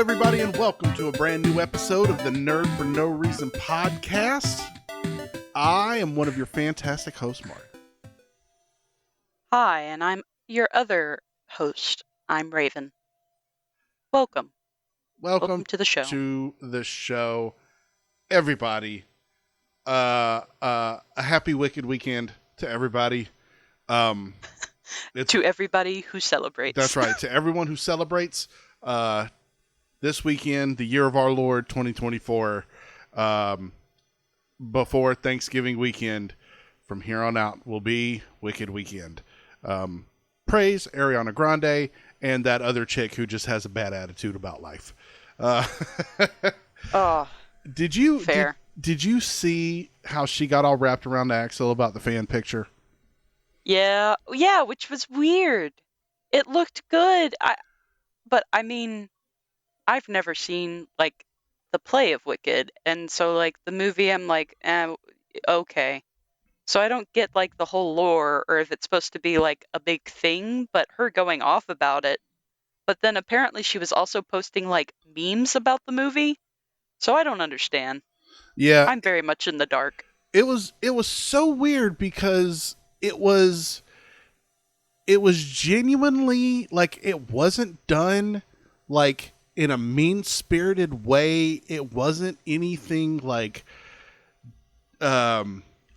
everybody, and welcome to a brand new episode of the Nerd for No Reason podcast. I am one of your fantastic hosts, Mark. Hi, and I'm your other host. I'm Raven. Welcome. Welcome to the show. to the show, everybody. A happy Wicked weekend to everybody. To everybody who celebrates. That's right. To everyone who celebrates this weekend, the year of our Lord 2024, before Thanksgiving weekend, from here on out will be Wicked weekend. Praise Ariana Grande and that other chick who just has a bad attitude about life. Did you see how she got all wrapped around Axel about the fan picture? Yeah, which was weird. It looked good. But I mean, I've never seen like the play of Wicked, and so like the movie, I'm like, okay. So I don't get like the whole lore, or if it's supposed to be like a big thing, but her going off about it. But then apparently she was also posting like memes about the movie. So I don't understand. Yeah. I'm very much in the dark. It was so weird because it was genuinely like, it wasn't done like in a mean-spirited way. It wasn't anything like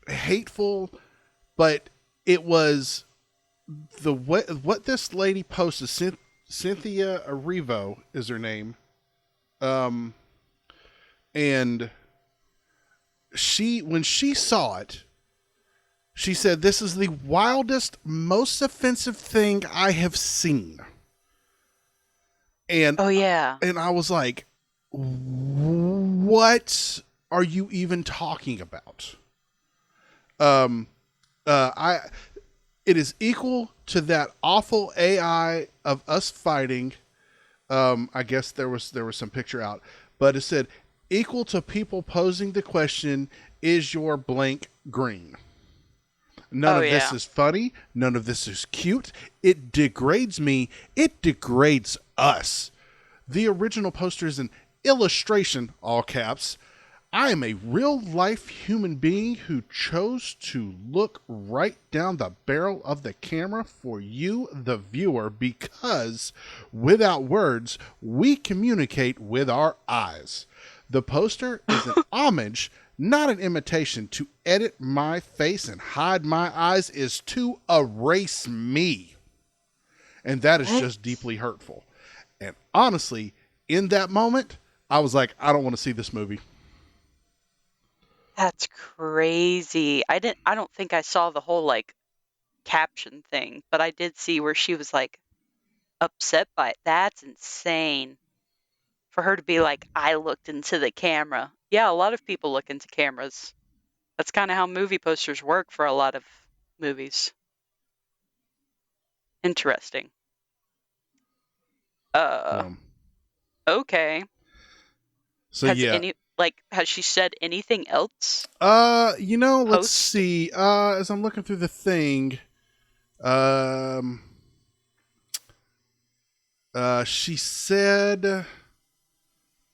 hateful, but it was what this lady posted. Cynthia Erivo is her name, and when she saw it, she said, "This is the wildest, most offensive thing I have seen." And oh yeah, and I was like, "What are you even talking about?" It is equal to that awful AI of us fighting. I guess there was some picture out, but it said equal to people posing the question, "Is your blank green?" None of this is funny. None of this is cute. It degrades me. It degrades us. The original poster is an illustration, all caps. I am a real-life human being who chose to look right down the barrel of the camera for you, the viewer, because without words, we communicate with our eyes. The poster is an homage, not an imitation. To edit my face and hide my eyes is to erase me. And that is just deeply hurtful. And honestly, in that moment, I was like, I don't want to see this movie. That's crazy. I don't think I saw the whole like caption thing, but I did see where she was like upset by it. That's insane. For her to be like, I looked into the camera. Yeah, a lot of people look into cameras. That's kind of how movie posters work for a lot of movies. Interesting. Okay. So has she said anything else? Let's see. As I'm looking through the thing, she said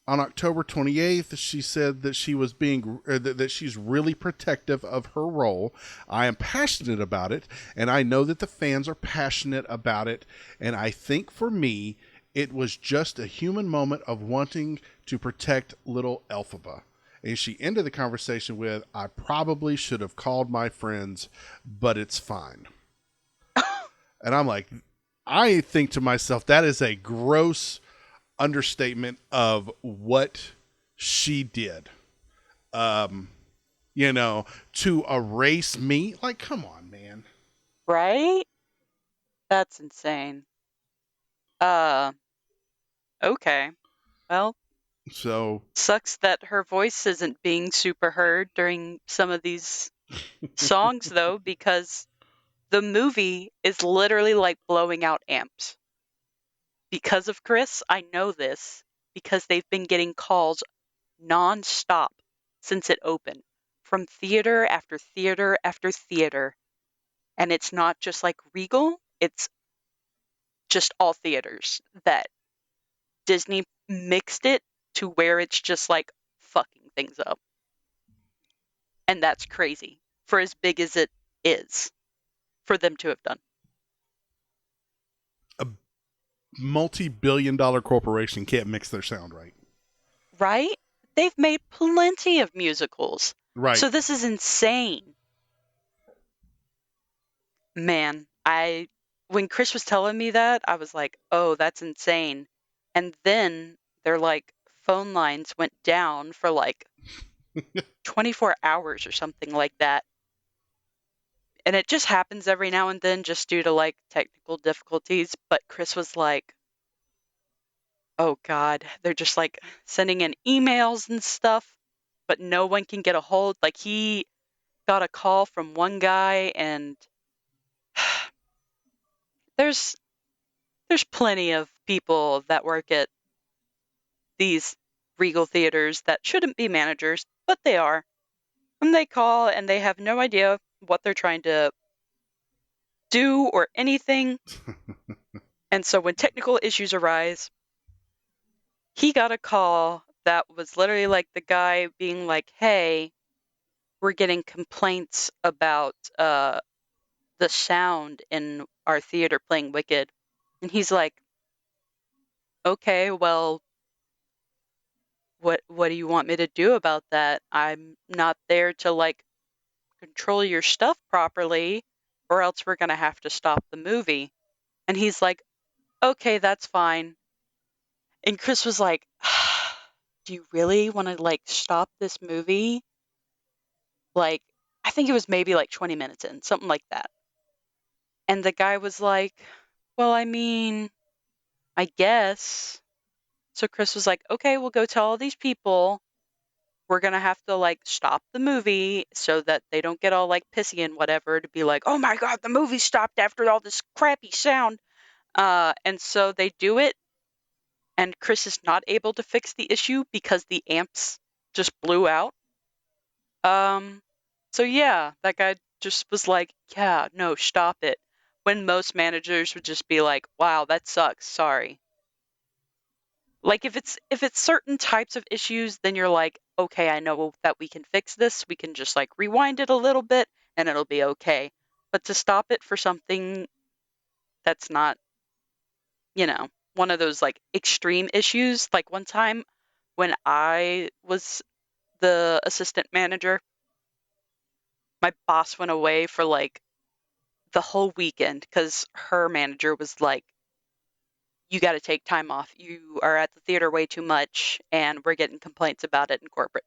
on October 28th, she said that she was that she's really protective of her role. I am passionate about it, and I know that the fans are passionate about it. And I think for me, it was just a human moment of wanting to protect little Elphaba. And she ended the conversation with, "I probably should have called my friends, but it's fine." And I'm like, I think to myself, that is a gross understatement of what she did. To erase me. Like, come on, man. Right? That's insane. Okay. Well, so sucks that her voice isn't being super heard during some of these songs though, because the movie is literally like blowing out amps. Because of Chris, I know this because they've been getting calls non-stop since it opened, from theater after theater after theater. And it's not just like Regal, it's just all theaters that Disney mixed it to where it's just like fucking things up. And that's crazy for as big as it is for them to have done. A multi-billion-dollar corporation can't mix their sound right. Right? They've made plenty of musicals. Right. So this is insane. Man, when Chris was telling me that, I was like, "Oh, that's insane." And then their like phone lines went down for like 24 hours or something like that. And it just happens every now and then just due to like technical difficulties, but Chris was like, "Oh God, they're just like sending in emails and stuff, but no one can get a hold." Like he got a call from one guy and there's there's plenty of people that work at these Regal theaters that shouldn't be managers, but they are. And they call and they have no idea what they're trying to do or anything. And so when technical issues arise, he got a call that was literally like the guy being like, "Hey, we're getting complaints about the sound in our theater playing Wicked." And he's like, "Okay, well, what do you want me to do about that? I'm not there to like control your stuff properly, or else we're gonna have to stop the movie." And he's like, "Okay, that's fine." And Chris was like, "Do you really want to like stop this movie?" Like, I think it was maybe like 20 minutes in, something like that. And the guy was like, "Well, I mean, I guess." So Chris was like, "Okay, we'll go tell all these people we're gonna have to like stop the movie so that they don't get all like pissy and whatever to be like, oh my God, the movie stopped after all this crappy sound." And so they do it, and Chris is not able to fix the issue because the amps just blew out. Um, so yeah, that guy just was like, yeah, no, stop it. When most managers would just be like, wow, that sucks, sorry. Like if it's certain types of issues, then you're like, okay, I know that we can fix this. We can just like rewind it a little bit and it'll be okay. But to stop it for something that's not, one of those like extreme issues, like one time when I was the assistant manager, my boss went away for like the whole weekend because her manager was like, you got to take time off. You are at the theater way too much, and we're getting complaints about it in corporate.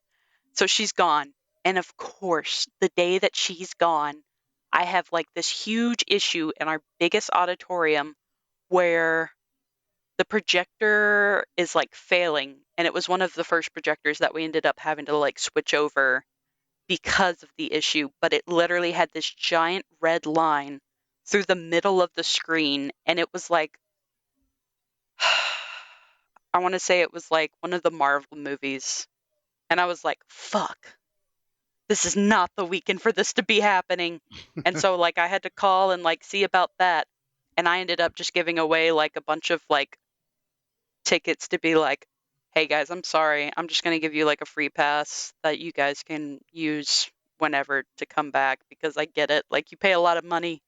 So she's gone. And of course, the day that she's gone, I have like this huge issue in our biggest auditorium where the projector is like failing. And it was one of the first projectors that we ended up having to like switch over because of the issue. But it literally had this giant red line through the middle of the screen. And it was like, I want to say it was like one of the Marvel movies. And I was like, fuck, this is not the weekend for this to be happening. And so like I had to call and like see about that. And I ended up just giving away like a bunch of like tickets to be like, hey guys, I'm sorry. I'm just going to give you like a free pass that you guys can use whenever to come back because I get it. Like you pay a lot of money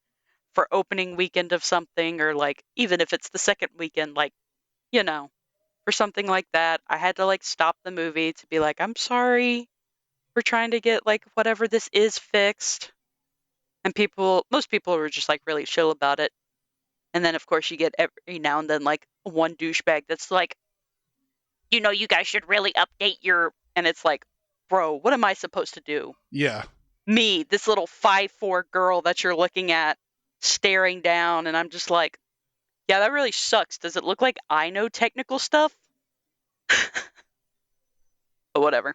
for opening weekend of something, or like even if it's the second weekend, like, you know, for something like that, I had to like stop the movie to be like, I'm sorry. We're trying to get like whatever this is fixed. And most people were just like really chill about it. And then, of course, you get every now and then like one douchebag that's like, you guys should really update your. And it's like, bro, what am I supposed to do? Yeah. Me, this little 5'4" girl that you're looking at, staring down. And I'm just like, yeah, that really sucks. Does it look like I know technical stuff? But whatever.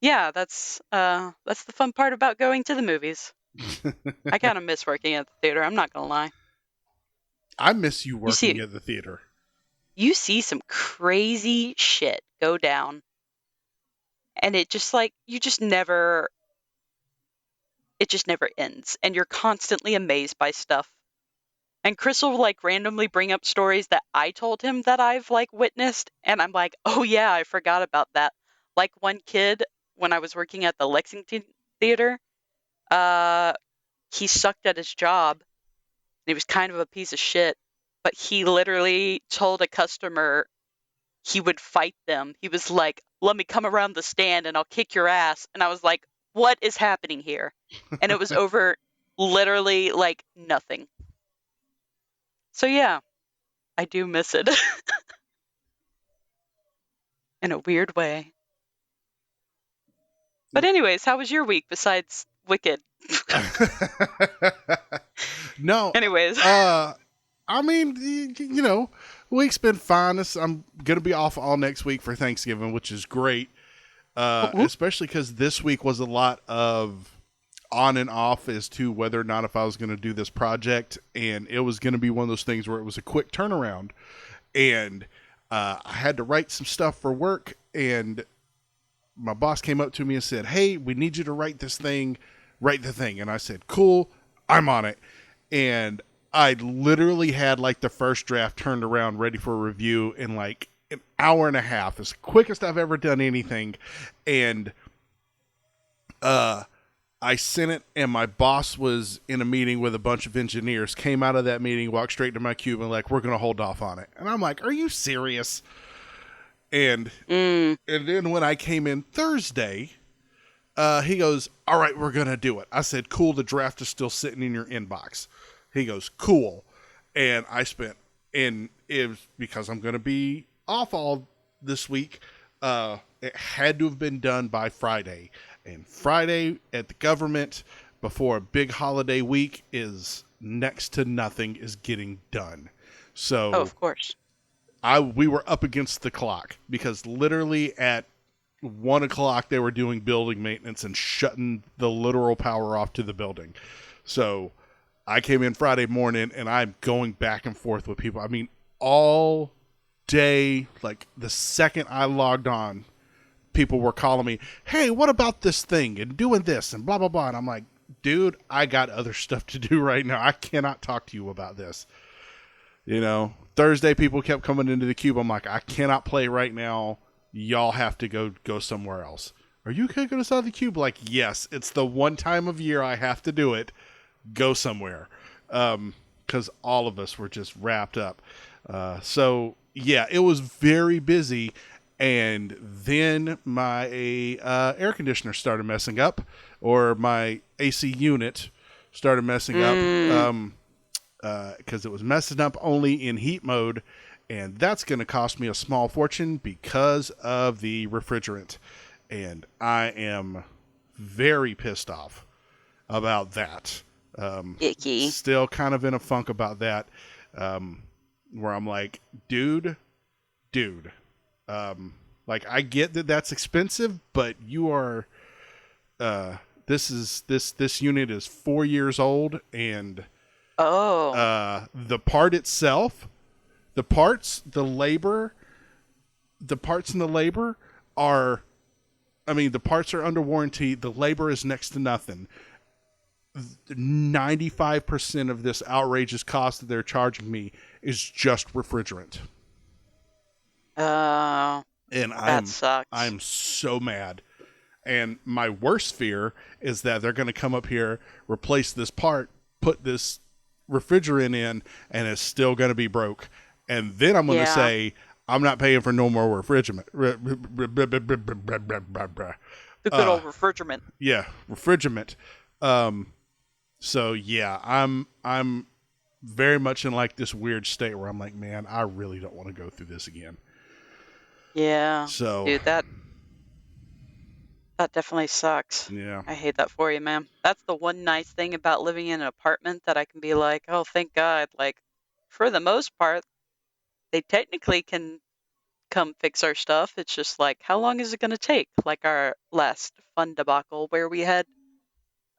Yeah, that's the fun part about going to the movies. I kind of miss working at the theater. I'm not gonna lie. I miss you You working see, at the theater. you see some crazy shit go down, and it just like it just never ends, and you're constantly amazed by stuff. And Chris will like randomly bring up stories that I told him that I've like witnessed, and I'm like, oh yeah, I forgot about that. Like one kid when I was working at the Lexington Theater, uh, he sucked at his job. And he was kind of a piece of shit, but he literally told a customer he would fight them. He was like, "Let me come around the stand and I'll kick your ass." And I was like, "What is happening here?" And it was over literally like nothing. So yeah, I do miss it in a weird way. But anyways, how was your week besides Wicked? No, Anyways. I mean, week's been fine. I'm gonna be off all next week for Thanksgiving, which is great. Especially because this week was a lot of on and off as to whether or not if I was going to do this project, and it was going to be one of those things where it was a quick turnaround, and I had to write some stuff for work, and my boss came up to me and said, "Hey, we need you to write this thing, write the thing," and I said, "Cool, I'm on it," and I literally had like the first draft turned around, ready for review in like an hour and a half. It's the quickest I've ever done anything, and I sent it, and my boss was in a meeting with a bunch of engineers, came out of that meeting, walked straight to my cube, and like, "We're going to hold off on it." And I'm like, "Are you serious?" And and then when I came in Thursday, he goes, "All right, we're going to do it." I said, "Cool, the draft is still sitting in your inbox." He goes, "Cool." And I spent, and it was because I'm going to be off all this week. It had to have been done by Friday. And Friday at the government before a big holiday week is next to nothing is getting done. Oh, So of course. we were up against the clock because literally at 1 o'clock they were doing building maintenance and shutting the literal power off to the building. So I came in Friday morning and I'm going back and forth with people. I mean, all day, like the second I logged on, people were calling me, "Hey, what about this thing and doing this and blah blah blah," and I'm like, "Dude, I got other stuff to do right now. I cannot talk to you about this." Thursday people kept coming into the cube. I'm like, "I cannot play right now. Y'all have to go somewhere else." "Are you okay going to the cube?" Like, "Yes, it's the one time of year I have to do it. Go somewhere." Because all of us were just wrapped up. So yeah, it was very busy. And then my air conditioner started messing up, or my AC unit started messing up because it was messing up only in heat mode, and that's going to cost me a small fortune because of the refrigerant. And I am very pissed off about that. Icky. Still kind of in a funk about that, where I'm like, dude, like I get that that's expensive, but you are, this unit is 4 years old, and Oh. the part itself, the parts, the parts and the labor are, I mean, the parts are under warranty. The labor is next to nothing. 95% of this outrageous cost that they're charging me is just refrigerant. Oh, And that sucks. I'm so mad. And my worst fear is that they're going to come up here, replace this part, put this refrigerant in, and it's still going to be broke. And then I'm going to Yeah. say, "I'm not paying for no more refrigerant." The good old refrigerant. Yeah, refrigerant. So yeah, I'm very much in like this weird state where I'm like, man, I really don't want to go through this again. Yeah. So Dude, that definitely sucks. yeah, I hate that for you, man. That's the one nice thing about living in an apartment that I can be like, oh, thank God. Like, for the most part, they technically can come fix our stuff. It's just like, how long is it going to take? Like our last fun debacle where we had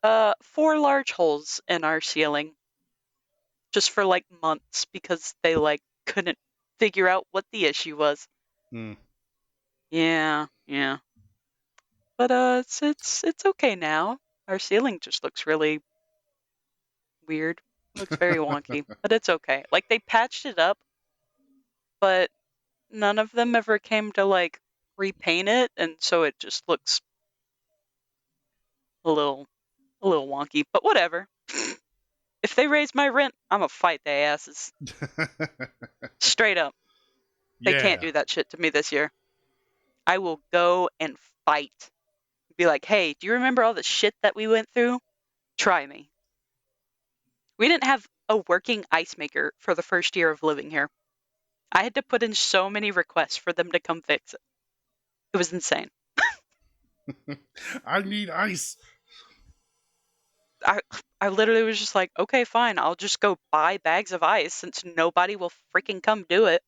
4 large holes in our ceiling just for like months because they like couldn't figure out what the issue was. mm. Yeah, yeah. But it's okay now. Our ceiling just looks really weird. Looks very wonky, but it's okay. Like they patched it up, but none of them ever came to like repaint it, and so it just looks a little wonky. But whatever. If they raise my rent, I'm gonna fight their asses straight up. They can't Yeah. do that shit to me this year. I will go and fight. Be like, hey, do you remember all the shit that we went through? Try me. We didn't have a working ice maker for the first year of living here. I had to put in so many requests for them to come fix it. It was insane. I need ice. I I literally was just like, okay, fine, I'll just go buy bags of ice since nobody will freaking come do it.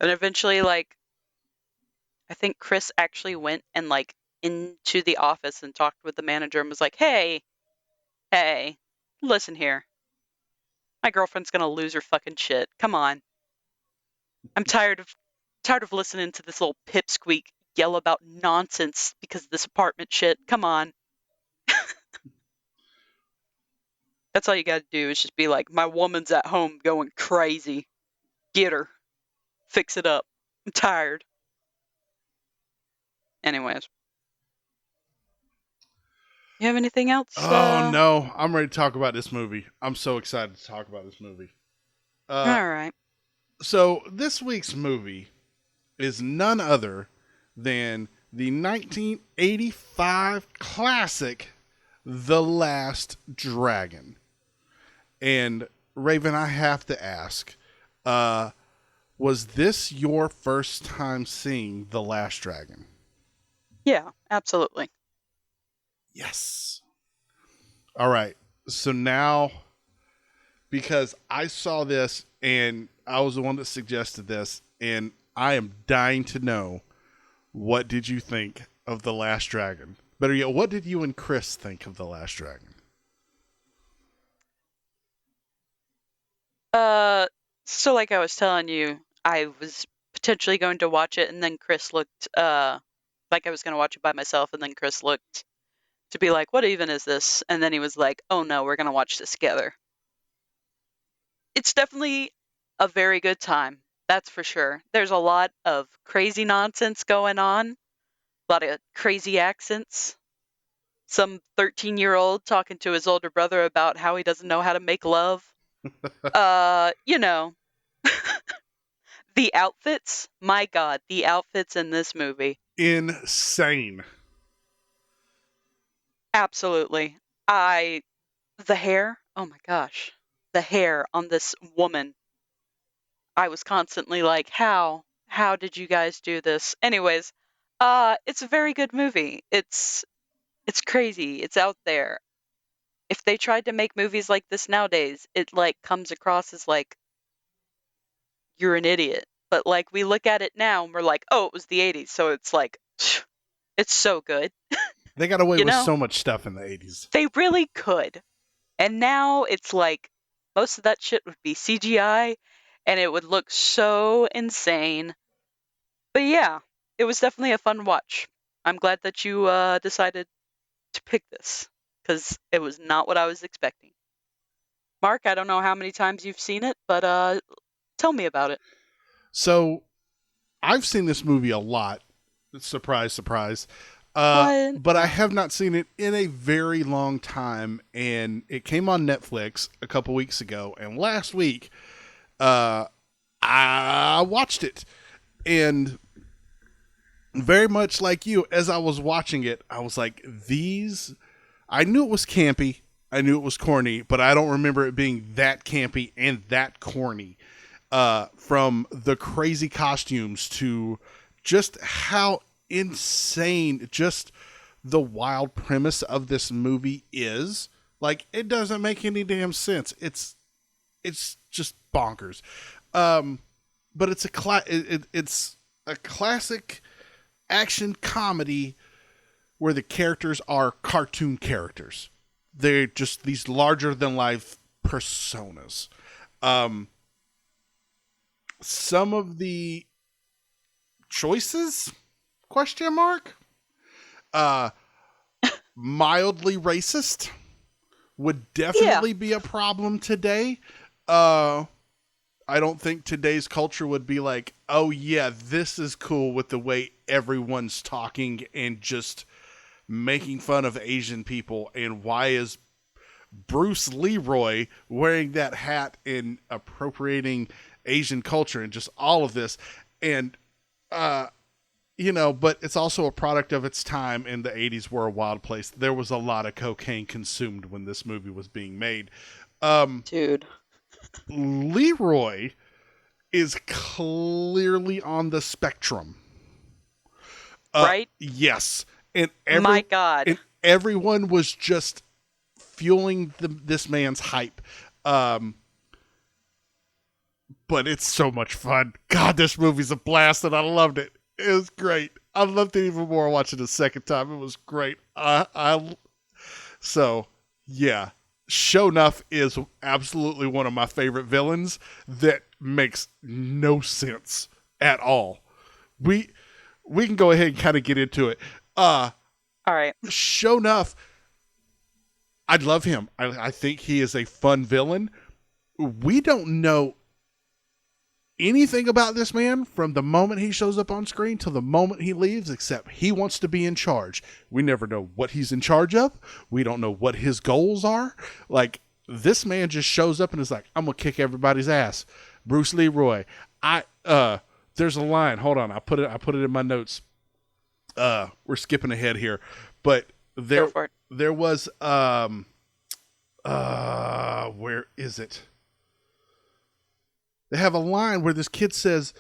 And eventually, like, I think Chris actually went and like into the office and talked with the manager and was like, hey, listen here. My girlfriend's gonna lose her fucking shit. Come on. I'm tired of listening to this little pipsqueak yell about nonsense because of this apartment shit. Come on. That's all you gotta do is just be like, my woman's at home going crazy. Get her. Fix it up. I'm tired. Anyways, you have anything else? Oh no, I'm ready to talk about this movie. I'm so excited to talk about this movie. Uh, All right. so this week's movie is none other than the 1985 classic, The Last Dragon. And Raven, I have to ask, was this your first time seeing The Last Dragon? Yeah, absolutely. Yes. All right. So now, because I saw this and I was the one that suggested this, and I am dying to know, what did you think of The Last Dragon? Better yet, what did you and Chris think of The Last Dragon? Uh, so like I was telling you, I was potentially going to watch it, and then Chris looked, like I was going to watch it by myself, and then Chris looked to be like, what even is this? And then he was like, oh no, we're going to watch this together. It's definitely a very good time. That's for sure. There's a lot of crazy nonsense going on, a lot of crazy accents. Some 13-year-old talking to his older brother about how he doesn't know how to make love. You know, the outfits, my God, the outfits in this movie. Insane. Absolutely. The hair, oh my gosh, the hair on this woman. I was constantly like, how did you guys do this? Anyways, it's a very good movie. It's crazy. It's out there. If they tried to make movies like this nowadays, it like comes across as like you're an idiot. But like we look at it now and we're like, oh, it was the 80s, so it's like it's so good. They got away You with know? so much stuff in the 80s. They really could. And now it's like most of that shit would be CGI and it would look so insane. But yeah, it was definitely a fun watch. I'm glad that you decided to pick this because it was not what I was expecting. Mark, I don't know how many times you've seen it, but tell me about it. So I've seen this movie a lot. Surprise, surprise. What? But I have not seen it in a very long time, and it came on Netflix a couple weeks ago. And last week, uh, I watched it, and very much like you, as I was watching it, I was like, "These." I knew it was campy. I knew it was corny, but I don't remember it being that campy and that corny. From the crazy costumes to just how insane just the wild premise of this movie is. Like, it doesn't make any damn sense. It's just bonkers. But it's a classic action comedy where the characters are cartoon characters. They're just these larger than life personas. Um, some of the choices, question mark, uh mildly racist, would Yeah. definitely be a problem today. Uh, I don't think today's culture would be like, oh yeah, this is cool with the way everyone's talking and just making fun of Asian people. And why is Bruce Leroy wearing that hat and appropriating Asian culture and just all of this? And, but it's also a product of its time, and the 80s were a wild place. There was a lot of cocaine consumed when this movie was being made. Dude. Leroy is clearly on the spectrum. Right? Yes, My God. and everyone was just fueling this man's hype. Um, but it's so much fun. God, this movie's a blast, and I loved it. It was great. I loved it even more watching it a second time. It was great. So yeah, Show Nuff is absolutely one of my favorite villains that makes no sense at all. We we can go ahead and kind of get into it. All right. Show Nuff, I'd love him. I think he is a fun villain. We don't know anything about this man from the moment he shows up on screen till the moment he leaves, except he wants to be in charge. We never know what he's in charge of. We don't know what his goals are. Like, this man just shows up and is like, I'm gonna kick everybody's ass. Bruce Leroy. There's a line. Hold on, I put it in my notes. We're skipping ahead here, but Go for it. there was where is it? They have a line where this kid says,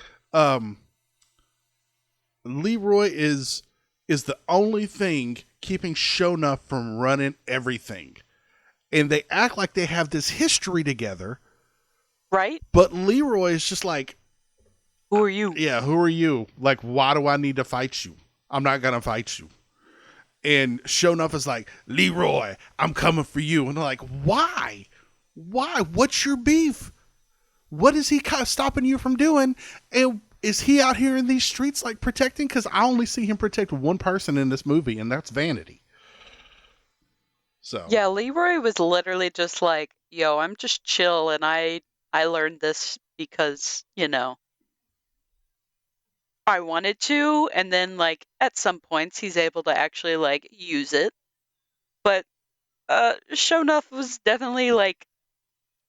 Leroy is the only thing keeping Shonuff from running everything. And they act like they have this history together. Right? But Leroy is just like, Who are you? yeah, who are you? Like, why do I need to fight you? I'm not going to fight you. And Shonuff is like, Leroy, I'm coming for you. And they're like, why? Why? What's your beef? What is he stopping you from doing? And is he out here in these streets like protecting? Because I only see him protect one person in this movie, and that's Vanity. So Yeah, Leroy was literally just like, yo, I'm just chill, and I learned this because, I wanted to, and then like at some points he's able to actually like use it. But Shonuff was definitely like,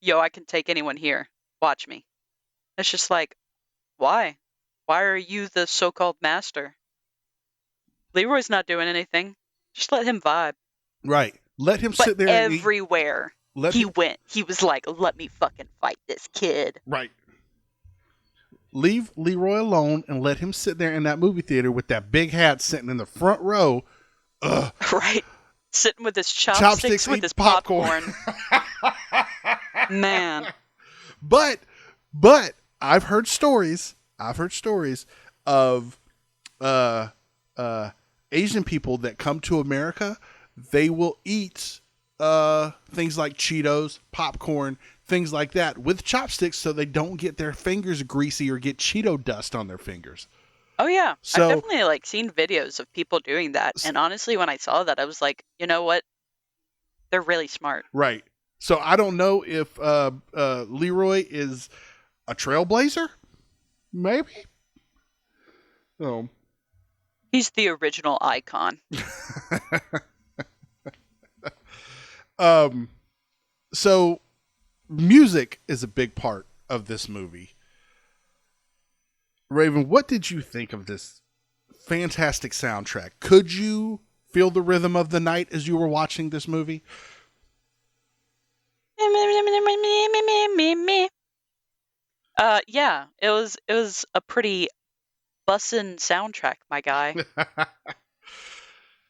yo, I can take anyone here. Watch me. It's just like, why? Why are you the so-called master? Leroy's not doing anything. Just let him vibe. right, let him But sit there and everywhere he went, he was like, let me fucking fight this kid. right. Leave Leroy alone and let him sit there in that movie theater with that big hat sitting in the front row. Ugh. Right. Sitting with his chopsticks with his popcorn. Man. But I've heard stories of Asian people that come to America. They will eat things like Cheetos, popcorn, things like that with chopsticks so they don't get their fingers greasy or get Cheeto dust on their fingers. Oh yeah, So, I've definitely like seen videos of people doing that, and honestly, when I saw that, I was like, you know what? They're really smart. right. So I don't know if Leroy is a trailblazer, maybe. Oh, He's the original icon. So music is a big part of this movie. Raven, what did you think of this fantastic soundtrack? Could you feel the rhythm of the night as you were watching this movie? Yeah, it was a pretty bussin' soundtrack, my guy,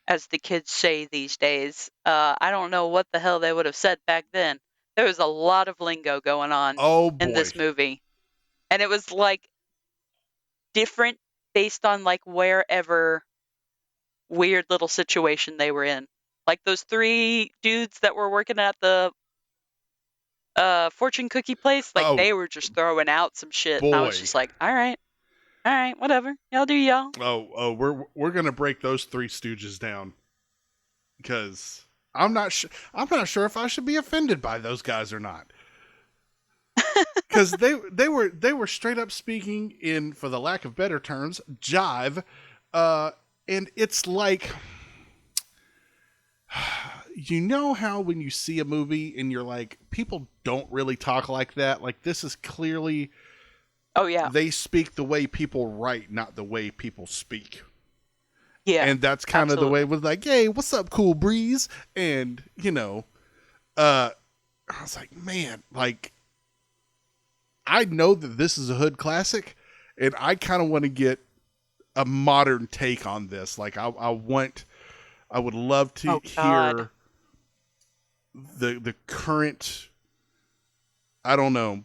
as the kids say these days. I don't know what the hell they would have said back then. There was a lot of lingo going on Oh boy. in this movie, and it was like different based on like wherever weird little situation they were in. Like those three dudes that were working at the fortune cookie place, like they were just throwing out some shit. And I was just like, all right, whatever, y'all do y'all. We're gonna break those three stooges down because I'm not sure if I should be offended by those guys or not. Because they were straight up speaking in, for the lack of better terms, jive, and it's like, you know how when you see a movie and you're like, people don't really talk like that. Like, this is clearly, Oh yeah, they speak the way people write, not the way people speak. yeah, And that's kind of the way absolutely. it was like, hey, what's up, cool breeze? And I was like, man, like, I know that this is a hood classic, and I kind of want to get a modern take on this. Like, I would love to Oh God, hear the current, I don't know,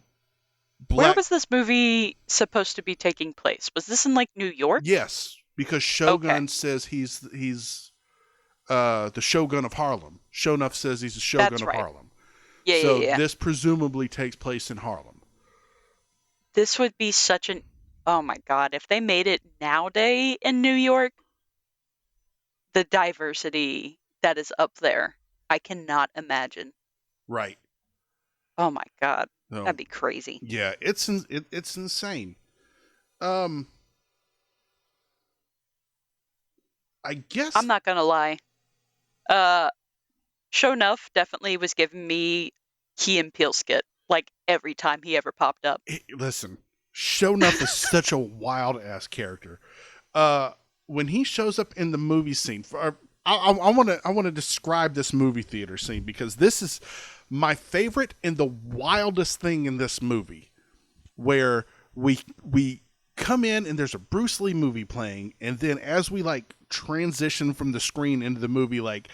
where black. was this movie supposed to be taking place? Was this in like New York? Yes, because Okay, Shogun says he's the Shogun of Harlem. Shonuff says he's the Shogun that's of right. Harlem. Yeah, So yeah, yeah. this presumably takes place in Harlem. This would be such an, oh my God, if they made it nowadays in New York, the diversity that is up there, I cannot imagine. Right. Oh my God, So that'd be crazy. yeah, it's insane. Um, I I'm guess. not gonna lie. Uh, Show Nuff definitely was giving me Key and Peele skit like every time he ever popped up. Listen, Shonuff is such a wild ass character. When he shows up in the movie scene, I want to describe this movie theater scene because this is my favorite and the wildest thing in this movie, where we come in and there's a Bruce Lee movie playing, and then as we like transition from the screen into the movie, like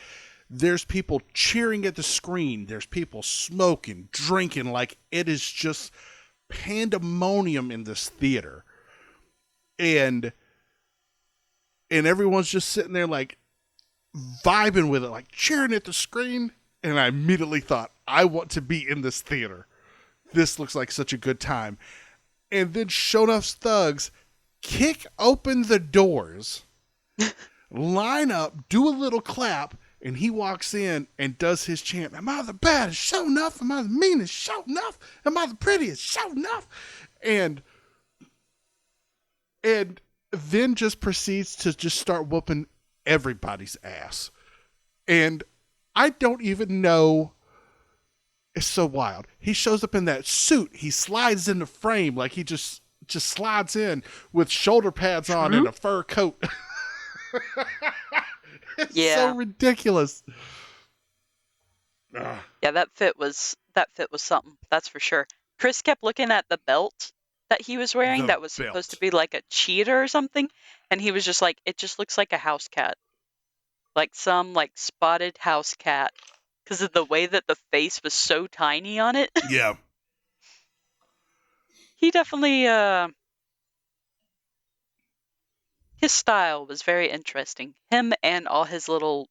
there's people cheering at the screen, there's people smoking, drinking, like it is just pandemonium in this theater. And everyone's just sitting there like vibing with it, like cheering at the screen. And I immediately thought, I want to be in this theater. This looks like such a good time. And then Shonuff's thugs kick open the doors, line up, do a little clap, and he walks in and does his chant. Am I the baddest? Show enough. Am I the meanest? Show enough. Am I the prettiest? Show enough. And and then just proceeds to just start whooping everybody's ass. And I don't even know. It's so wild. He shows up in that suit. He slides in the frame like he just slides in with shoulder pads on and True. a fur coat. It's so Yeah, ridiculous. Ugh. yeah, that fit was something. That's for sure. Chris kept looking at the belt that he was wearing The that was supposed to belt. be like a cheetah or something, and he was just like, it just looks like a house cat, like some like spotted house cat, because of the way that the face was so tiny on it. Yeah. He definitely his style was very interesting. Him and all his little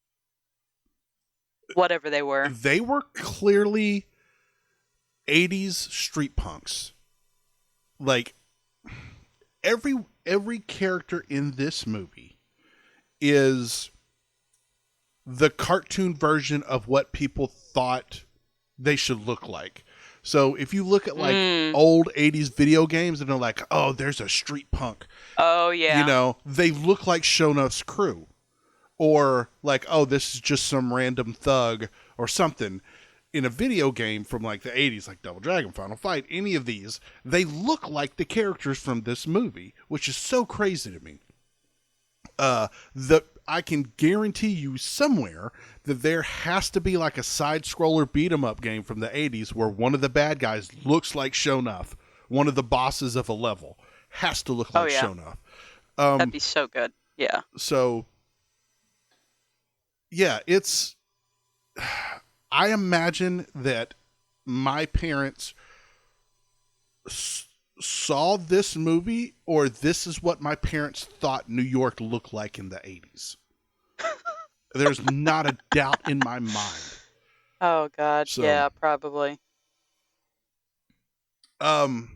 whatever they were. They were clearly 80s street punks. Like every character in this movie is the cartoon version of what people thought they should look like. So if you look at like Mm. old 80s video games and they're like, oh, there's a street punk, Oh yeah. they look like Shonuff's crew. Or like, oh, this is just some random thug or something. In a video game from like the 80s, like Double Dragon, Final Fight, any of these, they look like the characters from this movie, which is so crazy to me. The I can guarantee you somewhere that there has to be like a side scroller beat 'em up game from the 80s where one of the bad guys looks like Shonuff, one of the bosses of a level has to look Oh like yeah. Shonuff. That'd be so good. Yeah. So yeah, it's I imagine that my parents saw this movie, or this is what my parents thought New York looked like in the 80s. There's not a doubt in my mind. Oh God. So, Yeah, probably. um,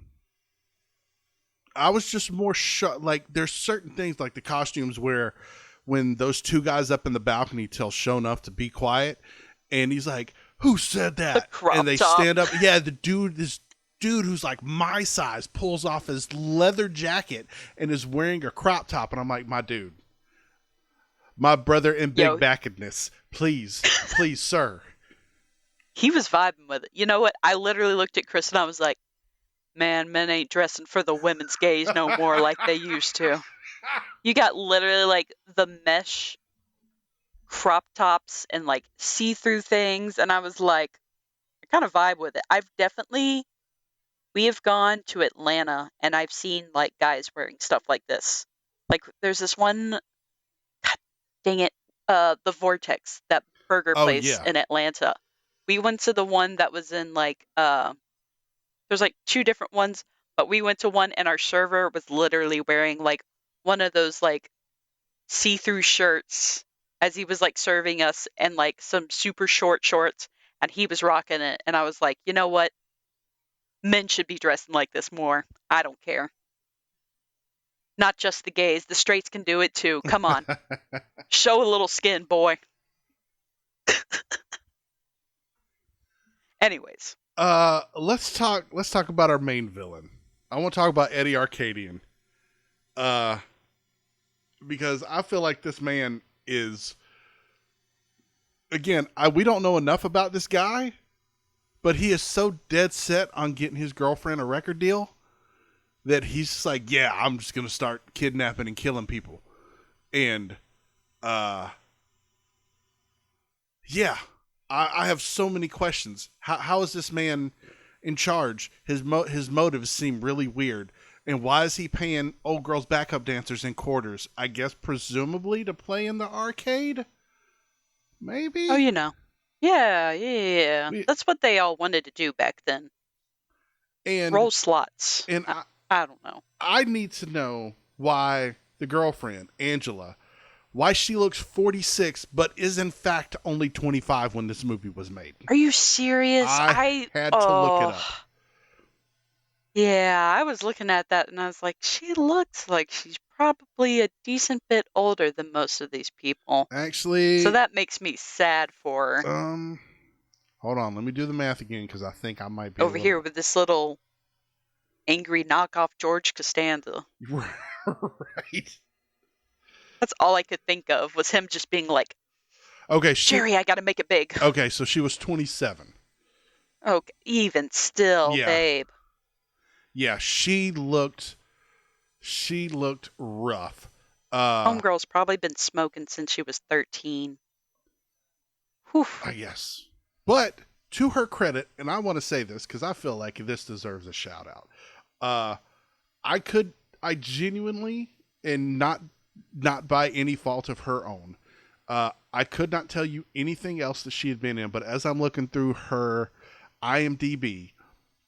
I was just more shocked. Like, there's certain things like the costumes where when those two guys up in the balcony tell Shonuff to be quiet, And he's like, "Who said The that?" And crop they top. stand up. Yeah, this dude who's like my size pulls off his leather jacket and is wearing a crop top. And I'm like, my dude, my brother in big Yo, backedness, please, please, sir. he was vibing with it. You know what? I literally looked at Chris and I was like, man, men ain't dressing for the women's gaze no more like they used to. You got literally like the mesh crop tops and like see-through things, and I was like, I kind of vibe with it. We have gone to Atlanta and I've seen like guys wearing stuff like this. Like there's this one, dang it, the Vortex, that burger Oh place yeah. in Atlanta. We went to the one that was in like there's like two different ones, but we went to one and our server was literally wearing like one of those like see-through shirts as he was like serving us and like some super short shorts and he was rocking it and I was like, "You know what? Men should be dressing like this more. I don't care. Not just the gays, the straights can do it too. Come on. Show a little skin, boy." Anyways, Let's talk about our main villain. I want to talk about Eddie Arcadian. Uh because I feel like this man is, again, we don't know enough about this guy, but he is so dead set on getting his girlfriend a record deal that he's just like, yeah, I'm just gonna start kidnapping and killing people. And uh yeah, I have so many questions. How is this man in charge? His motives seem really weird. And why is he paying old girls backup dancers in quarters? I guess presumably to play in the arcade? oh, Maybe? you know. Yeah, yeah, yeah. We- That's what they all wanted to do back then. And Roll slots. and I don't know. I need to know why the girlfriend, Angela, why she looks 46 but is in fact only 25 when this movie was made. Are you serious? I had to look it up. Yeah, I was looking at that and I was like, she looks like she's probably a decent bit older than most of these people. So Actually, that makes me sad for her um, hold on, let me do the math again because I think I might be a over little here with this little angry knockoff George Costanza. right. That's all I could think of was him just being like, Okay, Jerry, I gotta make it big. okay, so she was 27. Okay, even still, Yeah, babe. yeah, she looked rough. Uh, Homegirl's probably been smoking since she was 13. Whew. yes, but to her credit, and I want to say this because I feel like this deserves a shout out. Uh, I could, I genuinely, and not by any fault of her own, I could not tell you anything else that she had been in. But as I'm looking through her IMDb,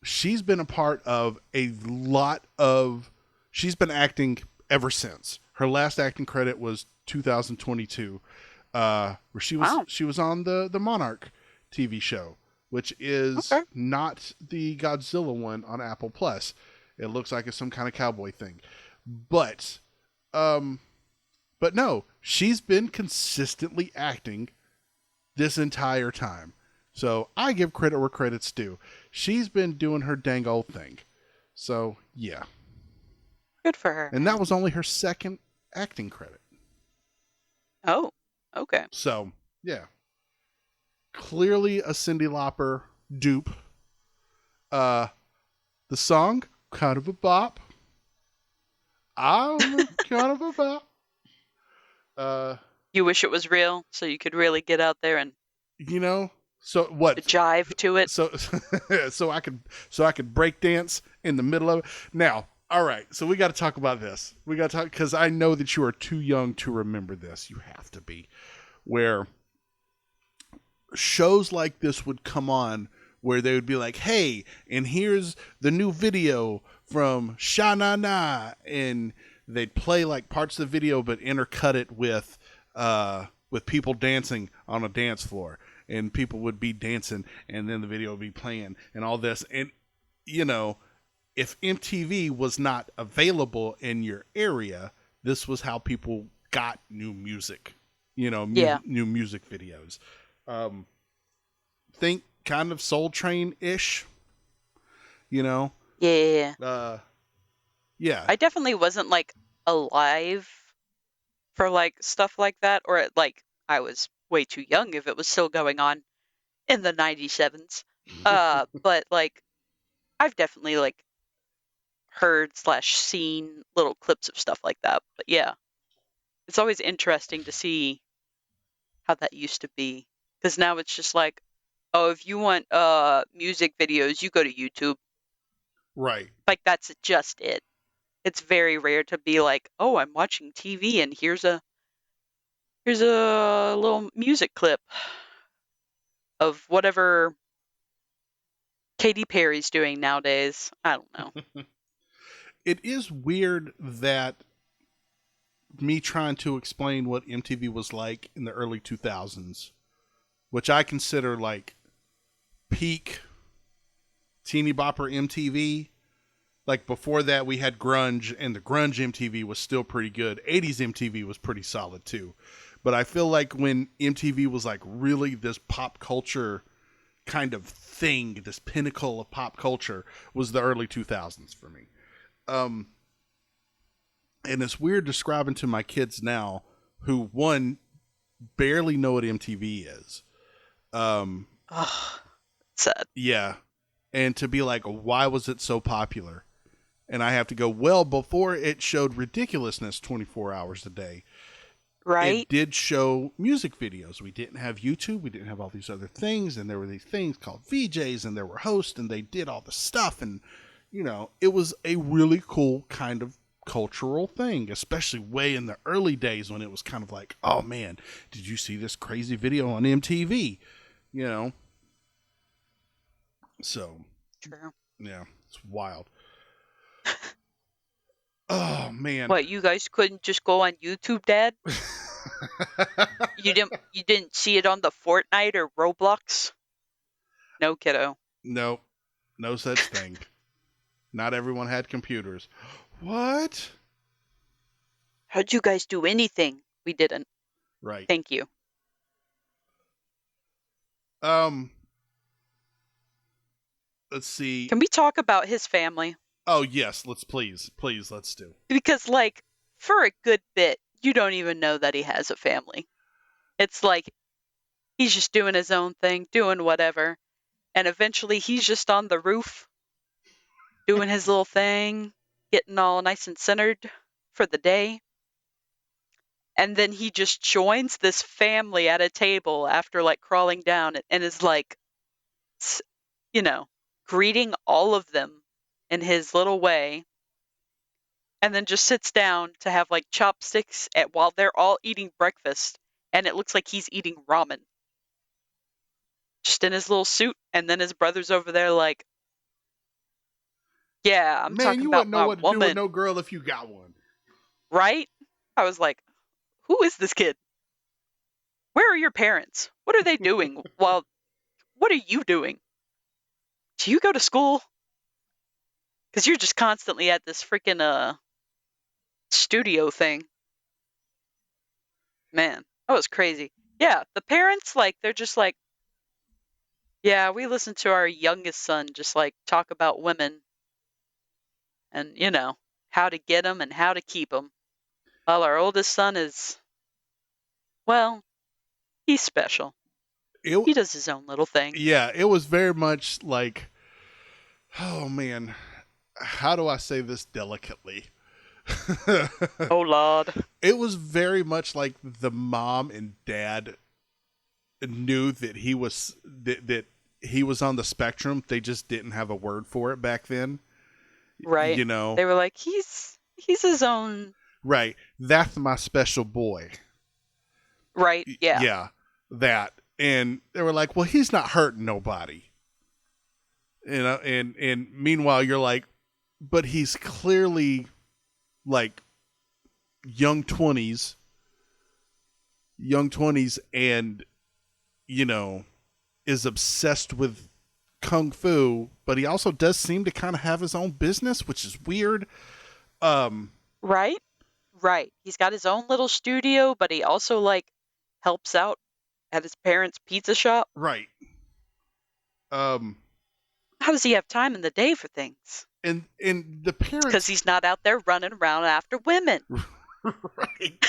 she's been a part of a lot of. She's been acting ever since. Her last acting credit was 2022, where Wow. she was on the Monarch TV show, which is Okay. not the Godzilla one on Apple Plus. It looks like it's some kind of cowboy thing, but um, but no, she's been consistently acting this entire time. So I give credit where credit's due. She's been doing her dang old thing. So yeah, Good for her, and that man. was only her second acting credit. Oh, okay. So yeah, clearly a Cyndi Lauper dupe. Uh, the song kind of a bop. I'm kind of a bop. Uh, You wish it was real so you could really get out there and you know, so what? jive to it. So so I could break dance in the middle of it. Now, all right. So we got to talk about this. We got to talk because I know that you are too young to remember this. You have to be. Where shows like this would come on where they would be like, hey, and here's the new video from Sha Na Na, and they'd play like parts of the video but intercut it with people dancing on a dance floor, and people would be dancing and then the video would be playing and all this. And you know, if MTV was not available in your area, this was how people got new music, Yeah. new music videos. Um, think kind of Soul Train ish, you know. Yeah. Yeah, I definitely wasn't like alive for like stuff like that, or like I was way too young if it was still going on in the 97s. But like I've definitely like heard slash seen little clips of stuff like that. But yeah, it's always interesting to see how that used to be. Because now it's just like, oh, if you want music videos, you go to YouTube. right. Like that's just it. It's very rare to be like, oh, I'm watching TV and here's a little music clip of whatever Katy Perry's doing nowadays. I don't know. It is weird that me trying to explain what MTV was like in the early 2000s, which I consider like peak teeny bopper MTV. Like before that, we had grunge, and the grunge MTV was still pretty good. 80s MTV was pretty solid too. But I feel like when MTV was like really this pop culture kind of thing, this pinnacle of pop culture, was the early 2000s for me. Um, and it's weird describing to my kids now, who one barely know what MTV is. Um, Ugh, sad. yeah, and to be like, why was it so popular? And I have to go, well, before it showed ridiculousness 24 hours a day, Right? it did show music videos. We didn't have YouTube. We didn't have all these other things. And there were these things called VJs, and there were hosts, and they did all the stuff. And, you know, it was a really cool kind of cultural thing, especially way in the early days when it was kind of like, oh man, did you see this crazy video on MTV? You know? So, True. yeah, it's wild. Oh man. What, you guys couldn't just go on YouTube, Dad? You didn't see it on the Fortnite or Roblox? No, kiddo. No, no such thing. Not everyone had computers. What? How'd you guys do anything? We didn't. Right. Thank you. Um, let's see. Can we talk about his family? Oh, yes, let's please let's do. Because like for a good bit, you don't even know that he has a family. It's like he's just doing his own thing, doing whatever. And eventually he's just on the roof doing his little thing, getting all nice and centered for the day. And then he just joins this family at a table after like crawling down and is like, you know, greeting all of them in his little way. And then just sits down to have like chopsticks while they're all eating breakfast. And it looks like he's eating ramen. Just in his little suit. And then his brother's over there like, yeah, I'm Man, talking you about wouldn't know my what to do with woman. no girl if you got one. Right? I was like, who is this kid? Where are your parents? What are they doing? Well, what are you doing? Do you go to school? Because you're just constantly at this freaking studio thing. Man, that was crazy. Yeah, the parents, like, they're just like, yeah, we listen to our youngest son just like talk about women and, how to get them and how to keep them. While our oldest son is, well, he's special. It, He does his own little thing. yeah, it was very much like, oh man, how do I say this delicately? Oh, Lord. It was very much like the mom and dad knew that that he was on the spectrum. They just didn't have a word for it back then. Right. You know, They were like, he's his own. right? That's my special boy. Right. Yeah. Yeah, that. And they were like, well, he's not hurting nobody. You know, and meanwhile you're like, but he's clearly like young 20s, and you know, is obsessed with kung fu, but he also does seem to kind of have his own business, which is weird. Right. Right. He's got his own little studio, but he also like helps out at his parents' pizza shop. Right. Um, How does he have time in the day for things? and the Because parents, he's not out there running around after women. right?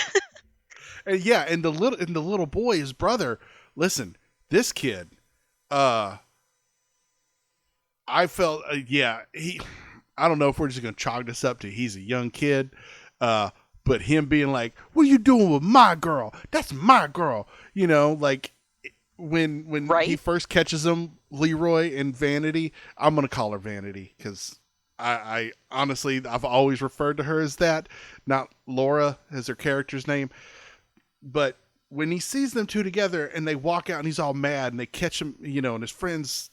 And yeah, and the little boy, his brother. Listen, this kid. Uh, I felt, yeah, he. I don't know if we're just gonna chalk this up to he's a young kid, uh, but him being like, "What are you doing with my girl? That's my girl." Like when he Right? first catches him, Leroy and Vanity. I'm gonna call her Vanity because I honestly I've always referred to her as that, not Laura as her character's name. But when he sees them two together and they walk out and he's all mad and they catch him, and his friends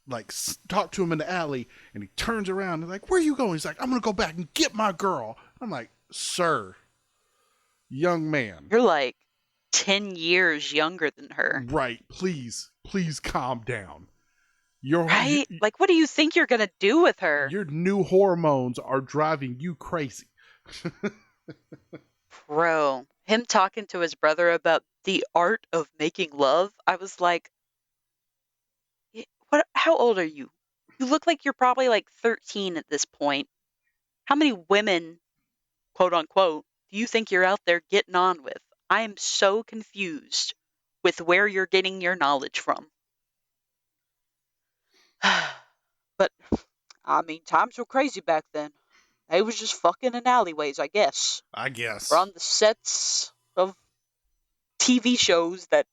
like talk to him in the alley and he turns around and like, "Where are you going?" He's like, "I'm gonna go back and get my girl." I'm like, "Sir, young man, You're like 10 years younger than her. right? Please calm down. Your Right? Like, what do you think you're going to do with her? your new hormones are driving you crazy." Bro, him talking to his brother about the art of making love, I was like, What? How old are you? You look like you're probably like 13 at this point. How many women, quote unquote, do you think you're out there getting on with? I am so confused with where you're getting your knowledge from. But, I mean, times were crazy back then. They was just fucking in alleyways, I guess. I Or guess. on the sets of TV shows that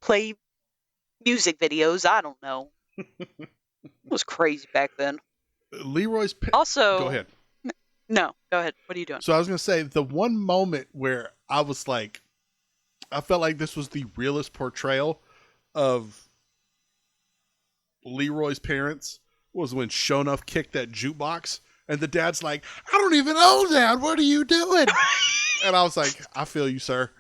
play music videos. I don't know. It was crazy back then. Leroy's. Go Also, ahead. no, go ahead. What are you doing? So I was gonna say the one moment where I was like, I felt like this was the realest portrayal of Leroy's parents was when Shonuff kicked that jukebox, and the dad's like, "I don't even know, Dad. What are you doing?" And I was like, "I feel you, sir.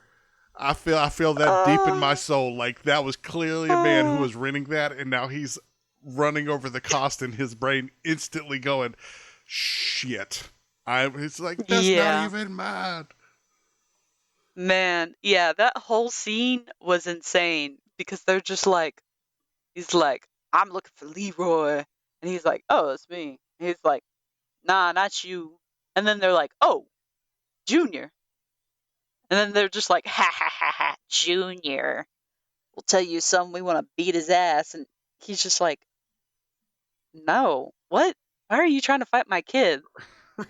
I feel that deep in my Uh, soul. Like that was clearly a man who uh, was renting that, and now he's running over the cost in his brain, instantly going, shit. It's like that's not yeah, even mad. man. Yeah, that whole scene was insane because they're just like, he's like, I'm looking for Leroy. And he's like, oh, it's me. And he's like, nah, not you. And then they're like, oh, Junior. And then they're just like, ha ha ha ha, Junior. We'll tell you something. We want to beat his ass. And he's just like, no, what? Why are you trying to fight my kid?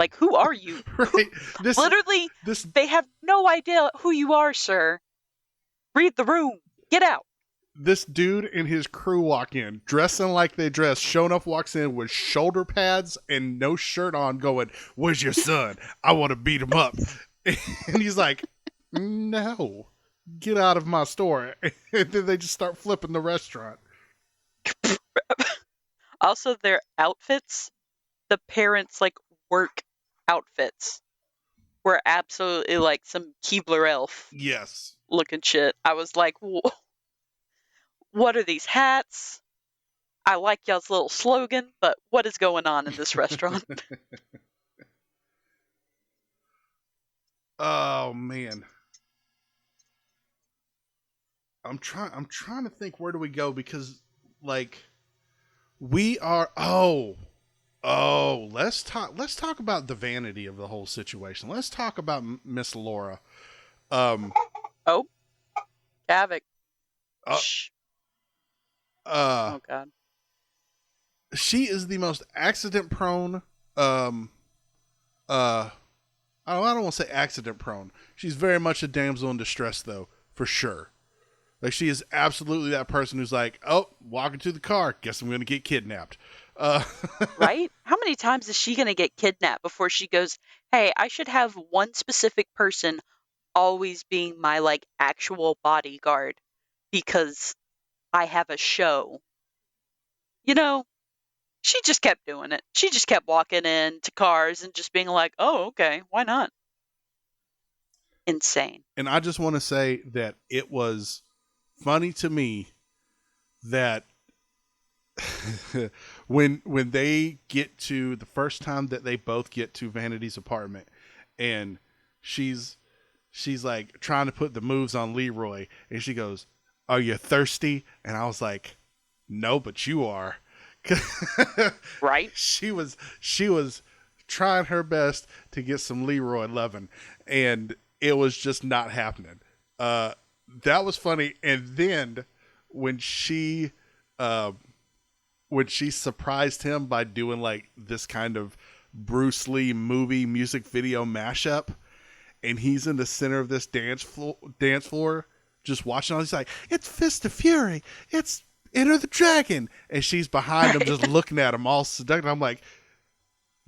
Like, who are you? Right? This Literally, this they have no idea who you are, sir. Read the room. Get out. this dude and his crew walk in dressing like they dress. Shonuff walks in with shoulder pads and no shirt on, going, "Where's your son? I want to beat him up." And he's like, "No, get out of my store." And then they just start flipping the restaurant. Also, their outfits, the parents' like work outfits, were absolutely like some Keebler elf Yes. looking shit. I was like, what are these hats? I like y'all's little slogan, but what is going on in this restaurant? Oh man. I'm trying to think where do we go because like we are let's talk about the vanity of the whole situation. Let's talk about Miss Laura. Um Oh, Gavik. uh, Shh. uh Oh, God. she is the most accident prone um uh I don't want to say accident prone. She's very much a damsel in distress though, for sure. Like she is absolutely that person who's like, "Oh, walking to the car. Guess I'm going to get kidnapped." Uh, Right? How many times is she going to get kidnapped before she goes, hey, I should have one specific person always being my like actual bodyguard because I have a show? You know, she just kept doing it. She just kept walking into cars and just being like, oh, okay, why not? Insane. and I just want to say that it was funny to me that when they get to the first time that they both get to Vanity's apartment, and she's she's like trying to put the moves on Leroy, and she goes, "Are you thirsty?" And I was like, No, but you are. Right? She was trying her best to get some Leroy loving, and it was just not happening. Uh, that was funny. And then when she uh, when she surprised him by doing like this kind of Bruce Lee movie music video mashup, and he's in the center of this dance floor, just watching all. He's like, "It's Fist of Fury. It's Enter the Dragon," and she's behind him, Right. just looking at him, all seductive. I'm like,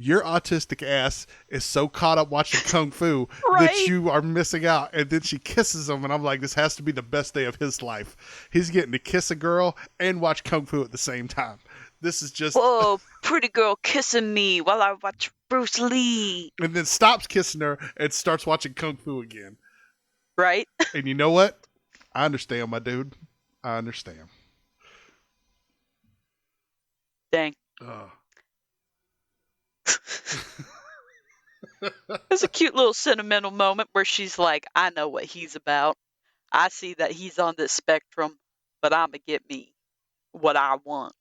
your autistic ass is so caught up watching kung fu that Right. you are missing out. And then she kisses him, and I'm like, this has to be the best day of his life. He's getting to kiss a girl and watch kung fu at the same time. This is just. Whoa, pretty girl kissing me while I watch Bruce Lee. And then stops kissing her and starts watching kung fu again. Right? And you know what? I understand, my dude. I understand. Dang. Uh, There's a cute little sentimental moment where she's like, I know what he's about. I see that he's on this spectrum, but I'm going to get me what I want.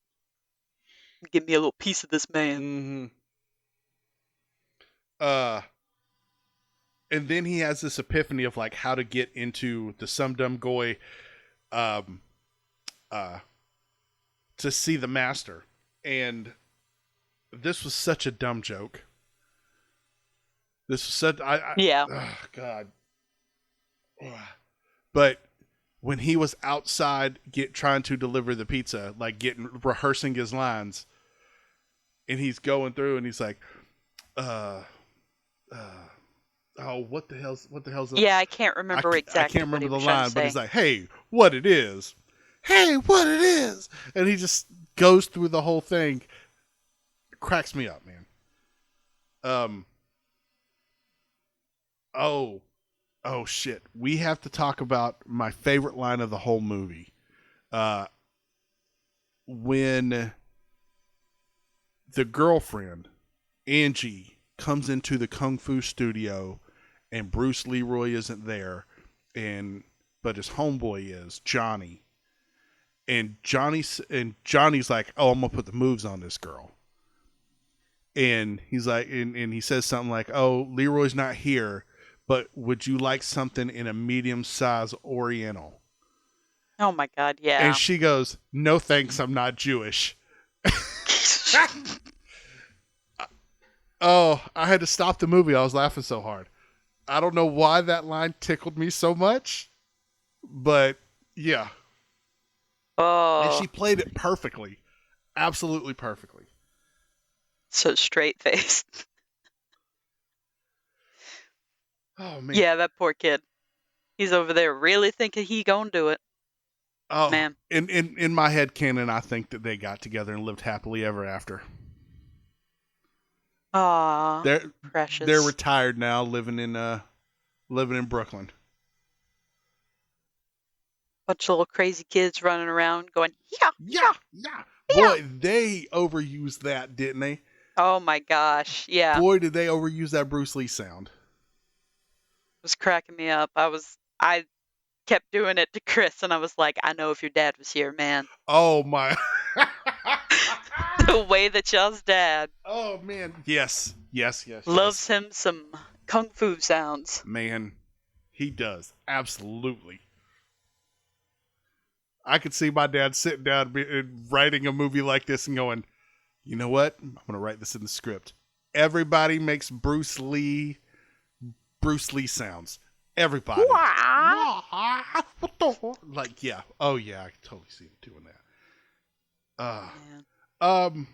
Give me a little piece of this man. mm-hmm. uh, and then he has this epiphany of like how to get into the Sum Dum Goy, um, to see the master. And this was such a dumb joke. This was such Yeah. oh God. But when he was outside trying to deliver the pizza, like rehearsing his lines, and he's going through and he's like, uh oh, what the hell's the, Yeah, I can't remember I exactly can't what remember he the was trying line, to but say. he's like, hey, what it is. Hey, what it is. And he just goes through the whole thing. It cracks me up, man. Oh, oh shit. We have to talk about my favorite line of the whole movie. Uh, when the girlfriend, Angie, comes into the Kung Fu studio and Bruce Leroy isn't there, but his homeboy is, Johnny. And Johnny's like, "Oh, I'm gonna put the moves on this girl." And he's like, and he says something like, "Oh, Leroy's not here, but would you like something in a medium size Oriental?" Oh my God, And yeah. she goes, "No thanks, I'm not Jewish." Oh, I had to stop the movie. I was laughing so hard. I don't know why that line tickled me so much, but yeah. And Oh, she played it perfectly. Absolutely perfectly. so straight faced. Oh man. Yeah, that poor kid. He's over there really thinking he gonna do it. Oh, Man. in my head canon, I think that they got together and lived happily ever after. Aw, They're precious. retired now, living in Brooklyn. Bunch of little crazy kids running around going, yeah, Yeah, yeah, yeah. yeah. Boy, they overused that, didn't they? Oh my gosh, yeah. It Boy, did they overuse that Bruce Lee sound. was cracking me up. I kept doing it to Chris and I was like, I know if your dad was here, man. Oh my. The way that y'all's dad Oh man. Yes. Yes, yes, loves yes. him some kung fu sounds. Man, he does. Absolutely. I could see my dad sitting down writing a movie like this and going, you know what? I'm going to write this in the script. Everybody makes Bruce Lee sounds. Everybody. Wah! Like, yeah. Oh, yeah. I can totally see him doing that. Man.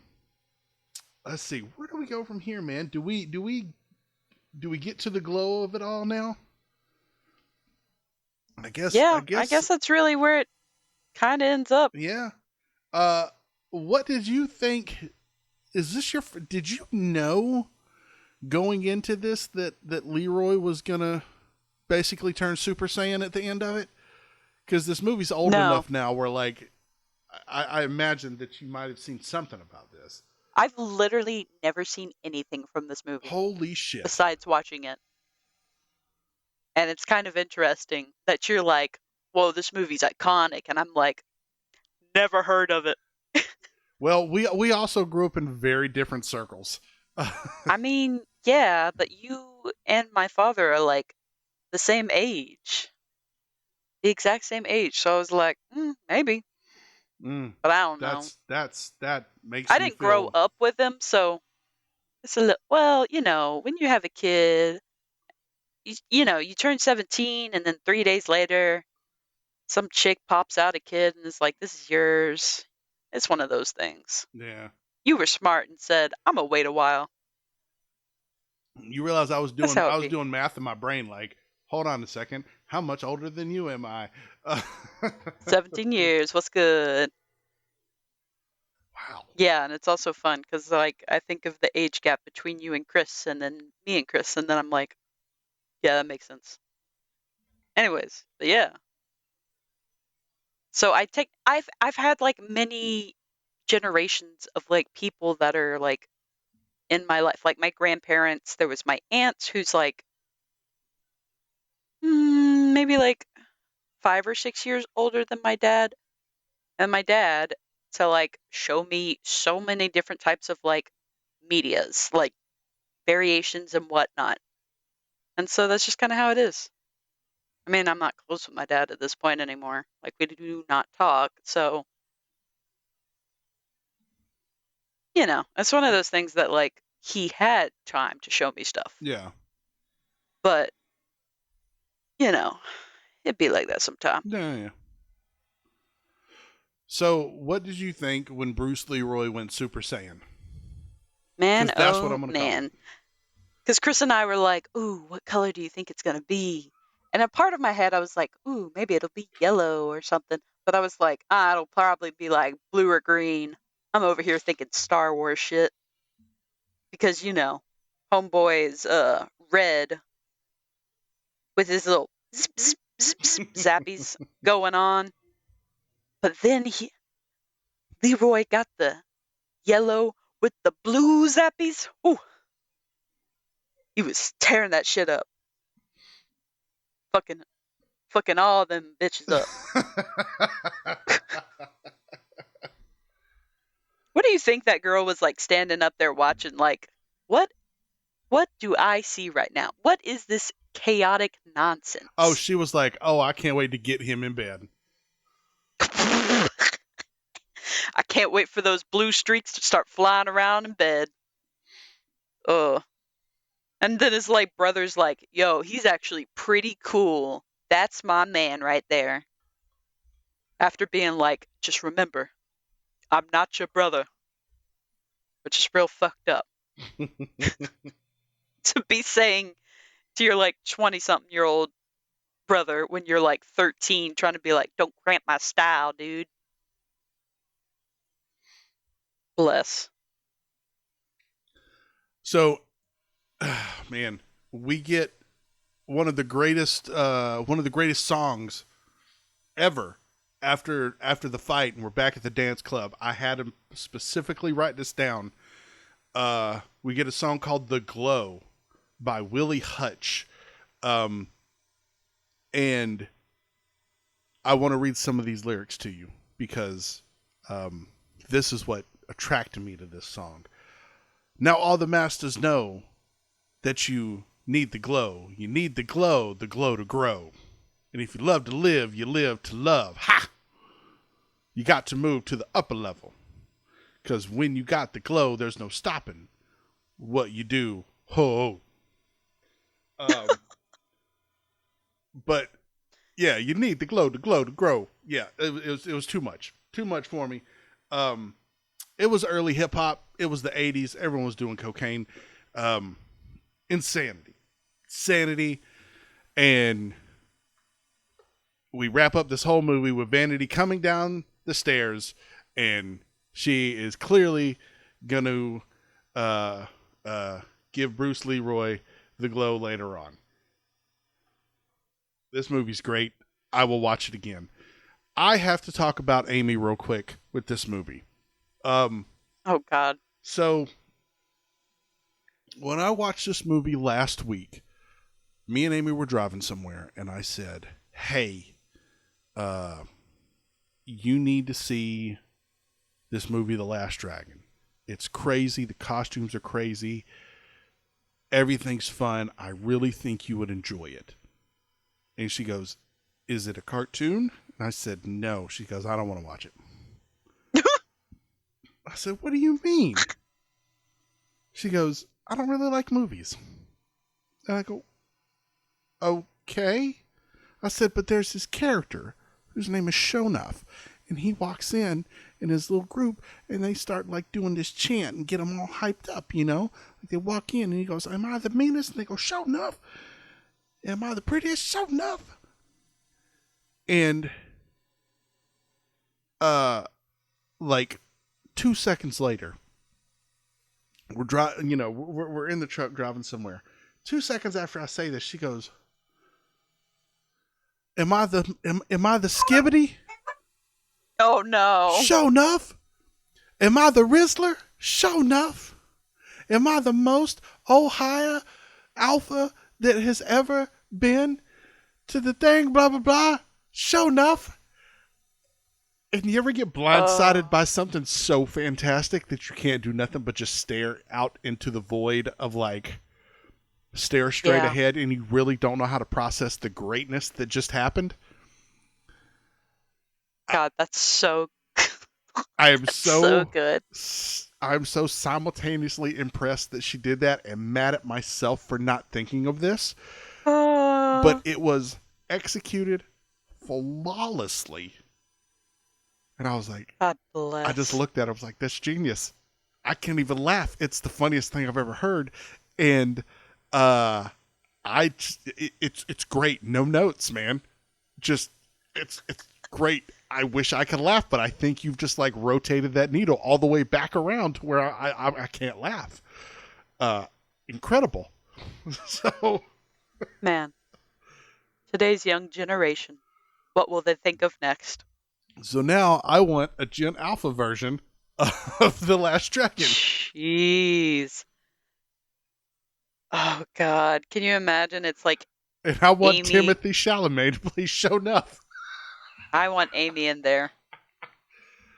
Let's see. Where do we go from here, man? Do we get to the glow of it all now? Yeah, I I guess guess that's really where it kind of ends up. yeah. Uh what did you think? Did you know going into this that Leroy was going to basically turn Super Saiyan at the end of it? Cuz this movie's old No, enough now where like I imagine that you might have seen something about this. I've literally never seen anything from this movie Holy shit. besides watching it. And it's kind of interesting that you're like, whoa, this movie's iconic. And I'm like, never heard of it. Well, we also grew up in very different circles. I mean, yeah, but you and my father are like the same age, the exact same age. So I was like, maybe, Mm, but I don't know. that I makes me didn't grow feel. up with him, so it's a little, well, when you have a kid, you turn 17 and then 3 days later, some chick pops out a kid and is like, this is yours. It's one of those things. Yeah. You were smart and said, I'm gonna wait a while. You realize That's how I it was be. doing math in my brain like, hold on a second, how much older than you am I? 17 years, what's good? Wow. Yeah, and it's also fun because, like, I think of the age gap between you and Chris, and then me and Chris, and then I'm like, yeah, that makes sense. Anyways, but yeah. So I've had like many generations of like people that are like in my life. Like my grandparents, there was my aunt who's like maybe like 5 or 6 years older than my dad, and my dad to like show me so many different types of like medias, like variations and whatnot. And so that's just kind of how it is. I mean, I'm not close with my dad at this point anymore. Like we do not talk. So, it's one of those things that like he had time to show me stuff. Yeah. But, you know, it'd be like that sometime. Yeah. Yeah. So, what did you think when Bruce Leroy went Super Saiyan? Man, Because that's what oh I'm going to call it. man. Because Chris and I were like, ooh, what color do you think it's going to be? And a part of my head, I was like, ooh, maybe it'll be yellow or something. But I was like, it'll probably be like blue or green. I'm over here thinking Star Wars shit. Because, Homeboy is red with his little zip, zip, zip, zip, zappies going on. But then Leroy got the yellow with the blue zappies. Ooh, he was tearing that shit up. Fucking, fucking all them bitches up. What do you think that girl was like standing up there watching? Like, what what do I see right now? What is this chaotic Oh, nonsense? she was like, "Oh, I can't wait to get him in bed." I can't wait for those blue streaks to start flying around in bed. Ugh. And then his like brother's like, yo, he's actually pretty cool. That's my man right there. After being like, just remember, I'm not your brother, which is real fucked up to be saying to your like 20 something year old brother when you're like 13 trying to be like, don't cramp my style, dude. Bless. So, man, we get one of the greatest songs ever after the fight, and we're back at the dance club. I had him specifically write this down. We get a song called "The Glow" by Willie Hutch, um, and I want to read some of these lyrics to you because this is what attracted me to this song. Now all the masters know that you need the glow. You need the glow to grow. And if you love to live, you live to love. Ha! You got to move to the upper level. Because when you got the glow, there's no stopping what you do. Ho! But yeah, you need the glow to grow. Yeah, it was too much for me. Um, it was early hip hop. It was the '80s. Everyone was doing cocaine. Um, insanity, and we wrap up this whole movie with Vanity coming down the stairs, and she is clearly going to uh, uh, give Bruce Leroy the glow later on. This movie's great. I will watch it again. I have to talk about Amy real quick with this movie. Um, Oh God. so when I watched this movie last week, me and Amy were driving somewhere, and I said, "Hey, uh, you need to see this movie, The Last Dragon. It's crazy. The costumes are crazy. Everything's fun. I really think you would enjoy it. And she goes, is it a cartoon? And I said, no. She goes, I don't want to watch it. I said, what do you mean? She goes, I don't really like movies. And I go, okay. I said, but there's this character whose name is Shonuff. And he walks in his little group and they start like doing this chant and get them all hyped up, you know? Like they walk in and he goes, am I the meanest? And they go, Shonuff. Am I the prettiest? Shonuff. And, like 2 seconds later, we're driving, you know, we're in the truck driving somewhere. 2 seconds after I say this, she goes, am I the skibbity? Oh no. Show enough. Am I the Rizzler? Show enough. Am I the most Ohio alpha that has ever been to the thing, blah, blah, blah? Show enough. And you ever get blindsided by something so fantastic that you can't do nothing but just stare out into the void of like, stare straight ahead and you really don't know how to process the greatness that just happened? God, that's so I am so good. I'm so simultaneously impressed that she did that and mad at myself for not thinking of this. But it was executed flawlessly. And I was like, God bless. I just looked at it. I was like, that's genius. I can't even laugh. It's the funniest thing I've ever heard. And it's great. No notes, man. Just it's great. I wish I could laugh, but I think you've just like rotated that needle all the way back around to where I can't laugh. Incredible. So, man, today's young generation, what will they think of next? So now I want a Gen Alpha version of The Last Dragon. Jeez. Oh God, can you imagine? It's like, and I want Amy. Timothy Chalamet to play Shonuff. I want Amy in there,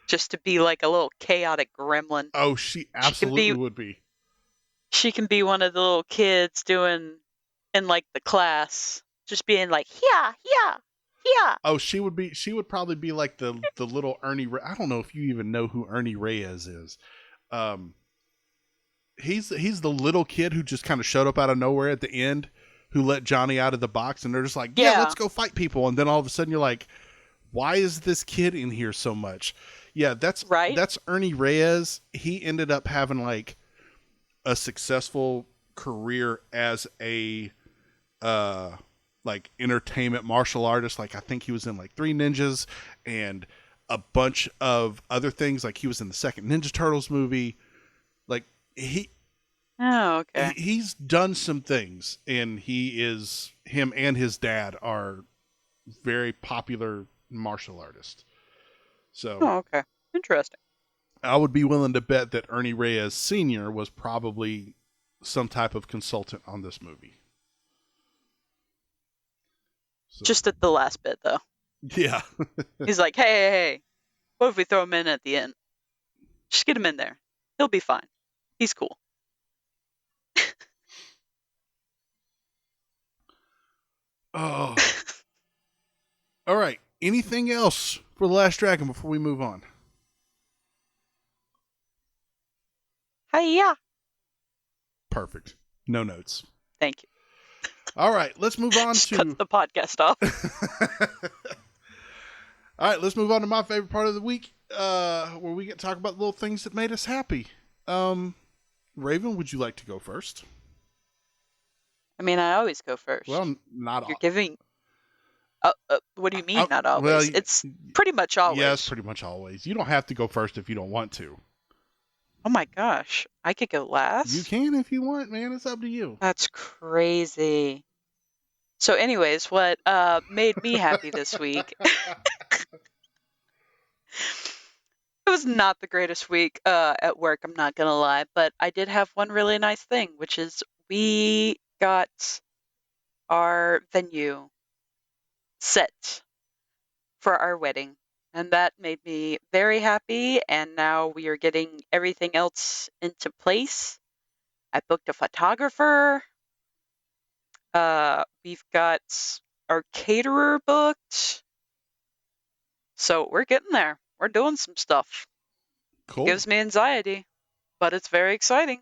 just to be like a little chaotic gremlin. Oh, she absolutely would be. She can be one of the little kids doing in like the class, just being like, yeah. Oh, she would be. She would probably be like the little Ernie. I don't know if you even know who Ernie Reyes is. He's the little kid who just kind of showed up out of nowhere at the end, who let Johnny out of the box, and they're just like, yeah, let's go fight people. And then all of a sudden you're like, why is this kid in here so much? Yeah, that's right. That's Ernie Reyes. He ended up having like a successful career as a like entertainment martial artist. Like I think he was in like Three Ninjas and a bunch of other things. Like he was in the second Ninja Turtles movie. Like he's done some things, and him and his dad are very popular martial artists. So interesting. I would be willing to bet that Ernie Reyes Sr. was probably some type of consultant on this movie. So. Just at the last bit, though. Yeah. He's like, hey, what if we throw him in at the end? Just get him in there. He'll be fine. He's cool. Oh. All right. Anything else for The Last Dragon before we move on? Hiya. Perfect. No notes. Thank you. All right, let's move on to cut the podcast off. All right, let's move on to my favorite part of the week, where we get to talk about little things that made us happy. Raven, would you like to go first? I mean, I always go first. Well, not all. You're giving. What do you mean, not always? Well, it's pretty much always. Yes, pretty much always. You don't have to go first if you don't want to. Oh my gosh, I could go last? You can if you want, man. It's up to you. That's crazy. So anyways, what made me happy this week? It was not the greatest week at work, I'm not going to lie, but I did have one really nice thing, which is we got our venue set for our wedding. And that made me very happy. And now we are getting everything else into place. I booked a photographer. We've got our caterer booked. So we're getting there. We're doing some stuff. It Cool. gives me anxiety, but it's very exciting.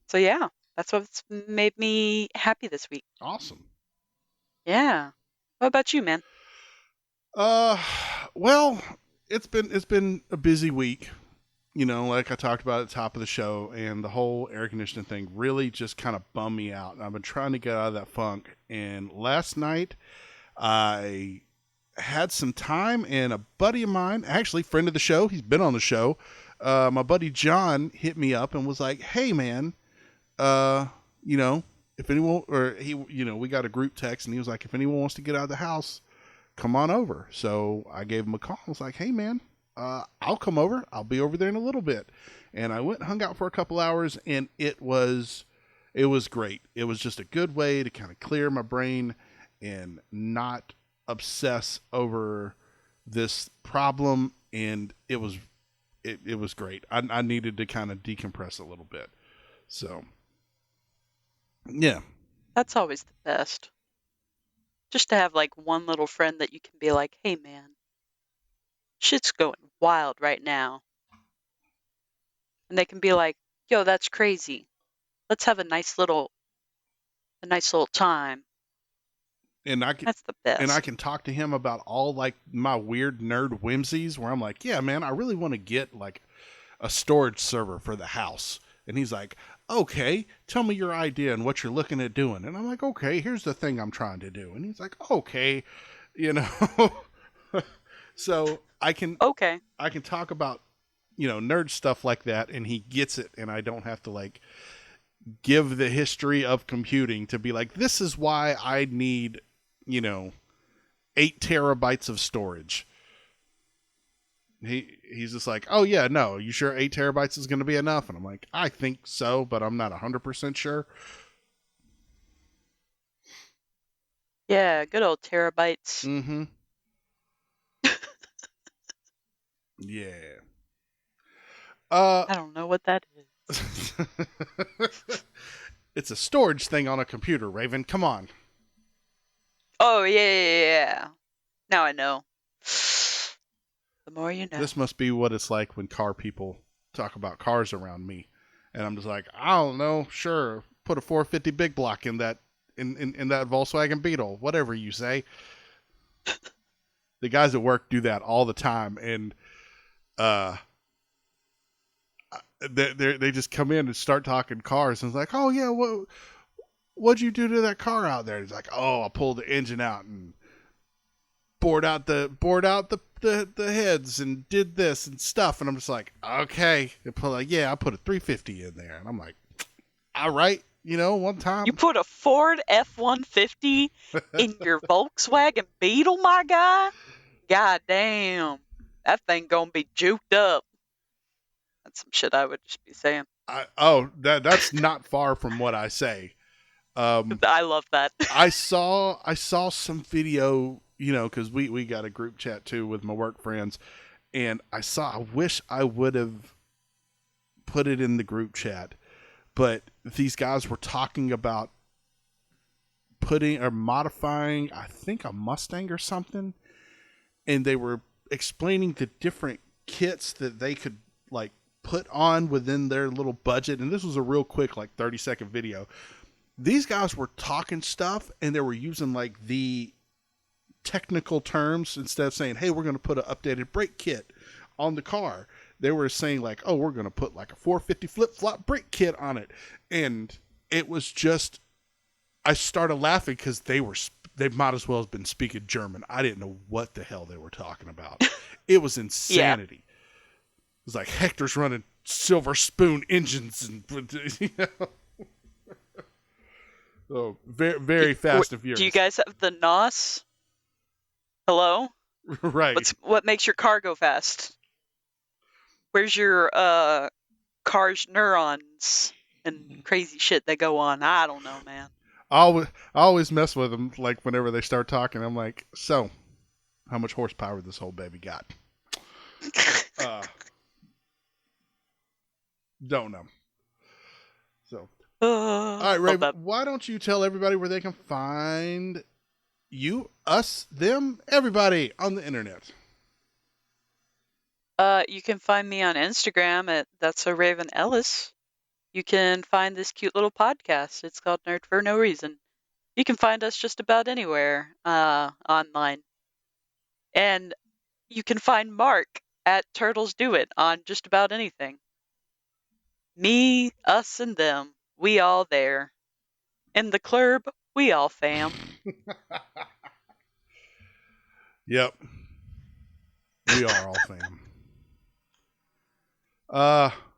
So yeah, that's what's made me happy this week. Awesome. Yeah. What about you, man? Uh, well, it's been a busy week. You know, like I talked about at the top of the show, and the whole air conditioning thing really just kind of bummed me out. And I've been trying to get out of that funk. And last night, I had some time, and a buddy of mine, actually friend of the show, he's been on the show. My buddy John hit me up and was like, "Hey, man, uh, you know, if anyone or he, we got a group text, and he was like, if anyone wants to get out of the house, come on over." So I gave him a call. I was like, "Hey, man, I'll come over. I'll be over there in a little bit." And I went and hung out for a couple hours, and it was great. It was just a good way to kind of clear my brain and not obsess over this problem. And it was great. I needed to kind of decompress a little bit. So yeah, That's always the best. Just to have like one little friend that you can be like, hey man, shit's going wild right now. And they can be like, yo, that's crazy. Let's have a nice little time. and I can That's the and I best. can talk to him about all like my weird nerd whimsies where I'm like, "Yeah, man, I really want to get like a storage server for the house." And he's like, "Okay, tell me your idea and what you're looking at doing." And I'm like, "Okay, here's the thing I'm trying to do." And he's like, "Okay, you know." So Okay. I can talk about nerd stuff like that, and he gets it, and I don't have to like give the history of computing to be like, this is why I need you know 8 terabytes of storage. He's just like, "Oh yeah, no, you sure 8 terabytes is going to be enough?" And I'm like, "I think so, but I'm not 100% sure." Yeah, good old terabytes. Mm-hmm. Yeah. uh I don't know what that is. it's a storage thing on a computer, Raven, come on. Oh, yeah, yeah, yeah. Now I know. The more you know. This must be what it's like when car people talk about cars around me, and I'm just like, "I don't know, sure, put a 450 big block in that in that Volkswagen Beetle, whatever you say." The guys at work do that all the time, and uh they just come in and start talking cars, and it's like, "Oh yeah, what'd you do to that car out there?" He's like, "Oh, I pulled the engine out and bored out the heads and did this and stuff." And I'm just like, "Okay." They put like, "Yeah, I put a 350 in there." And I'm like, "All right, one You time." put a Ford F-150 in your Volkswagen Beetle, my guy? God damn. That thing gonna be juked up. That's some shit I would just be saying. That's not far from what I say. Um, I love that. I saw some video, because we got a group chat too with my work friends, and I wish I would have put it in the group chat, but these guys were talking about putting or modifying, I think, a Mustang or something, and they were explaining the different kits that they could like put on within their little budget. And this was a real quick, like 30-second video. These guys were talking stuff, and they were using like the technical terms instead of saying, "Hey, we're going to put an updated brake kit on the car." They were saying like, "Oh, we're going to put like a 450 flip flop brake kit on it," and it was just, I started laughing because they might as well have been speaking German. I didn't know what the hell they were talking about. It was Yeah. insanity. It was like Hector's running Silver Spoon engines and oh, very Do, very fast and do you furious. guys have the NOS? Hello? Right. What makes your car go fast? Where's your car's neurons and crazy shit that go on? I don't know, man. I always mess with them like whenever they start talking. I'm like, "So, how much horsepower this whole baby got. Don't know. So, all right, Raven, why don't you tell everybody where they can find you, us, them, everybody on the internet? You can find me on Instagram at That's So Raven Ellis. You can find this cute little podcast. It's called Nerd for No Reason. You can find us just about anywhere online. And you can find Mark at Turtles Do It on just about anything. Me, us, and them. We all there. In the club, we all fam. Yep. We are all fam.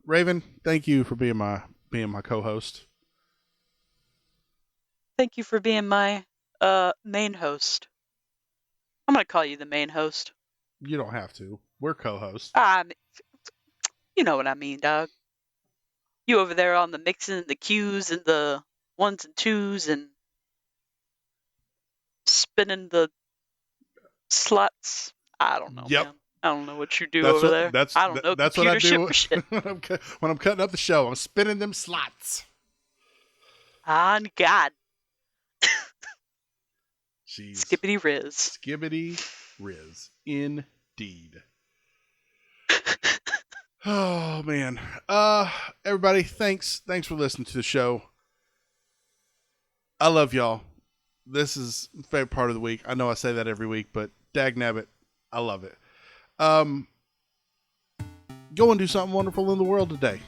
Raven, thank you for being my co-host. Thank you for being my main host. I'm gonna call you the main host. You don't have to. We're co-hosts. You know what I mean, dog. You over there on the mixing and the cues and the ones and twos and spinning the sluts. I don't know, man. I don't know what you do over there. I don't know. That's what I do when I'm cutting up the show. I'm spinning them slots. On God. Jeez. Skibbity Riz. Skibbity Riz. Indeed. Oh man. Everybody, thanks for listening to the show. I love y'all. This is my favorite part of the week. I know I say that every week, but dagnabbit, I love it. Go and do something wonderful in the world today.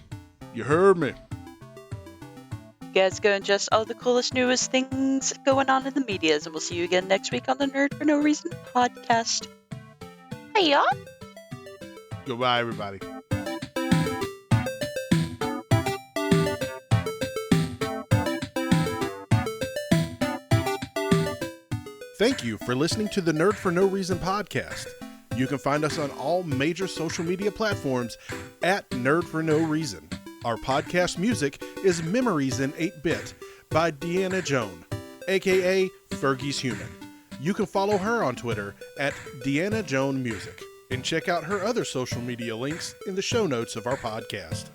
You heard me. You guys go and just all the coolest, newest things going on in the medias, and we'll see you again next week on the Nerd for No Reason podcast. Hey, y'all. Goodbye, everybody. Thank you for listening to the Nerd for No Reason podcast. You can find us on all major social media platforms at Nerd for No Reason. Our podcast music is Memories in 8-Bit by Deanna Joan, aka Fergie's Human. You can follow her on Twitter at Deanna Joan Music and check out her other social media links in the show notes of our podcast.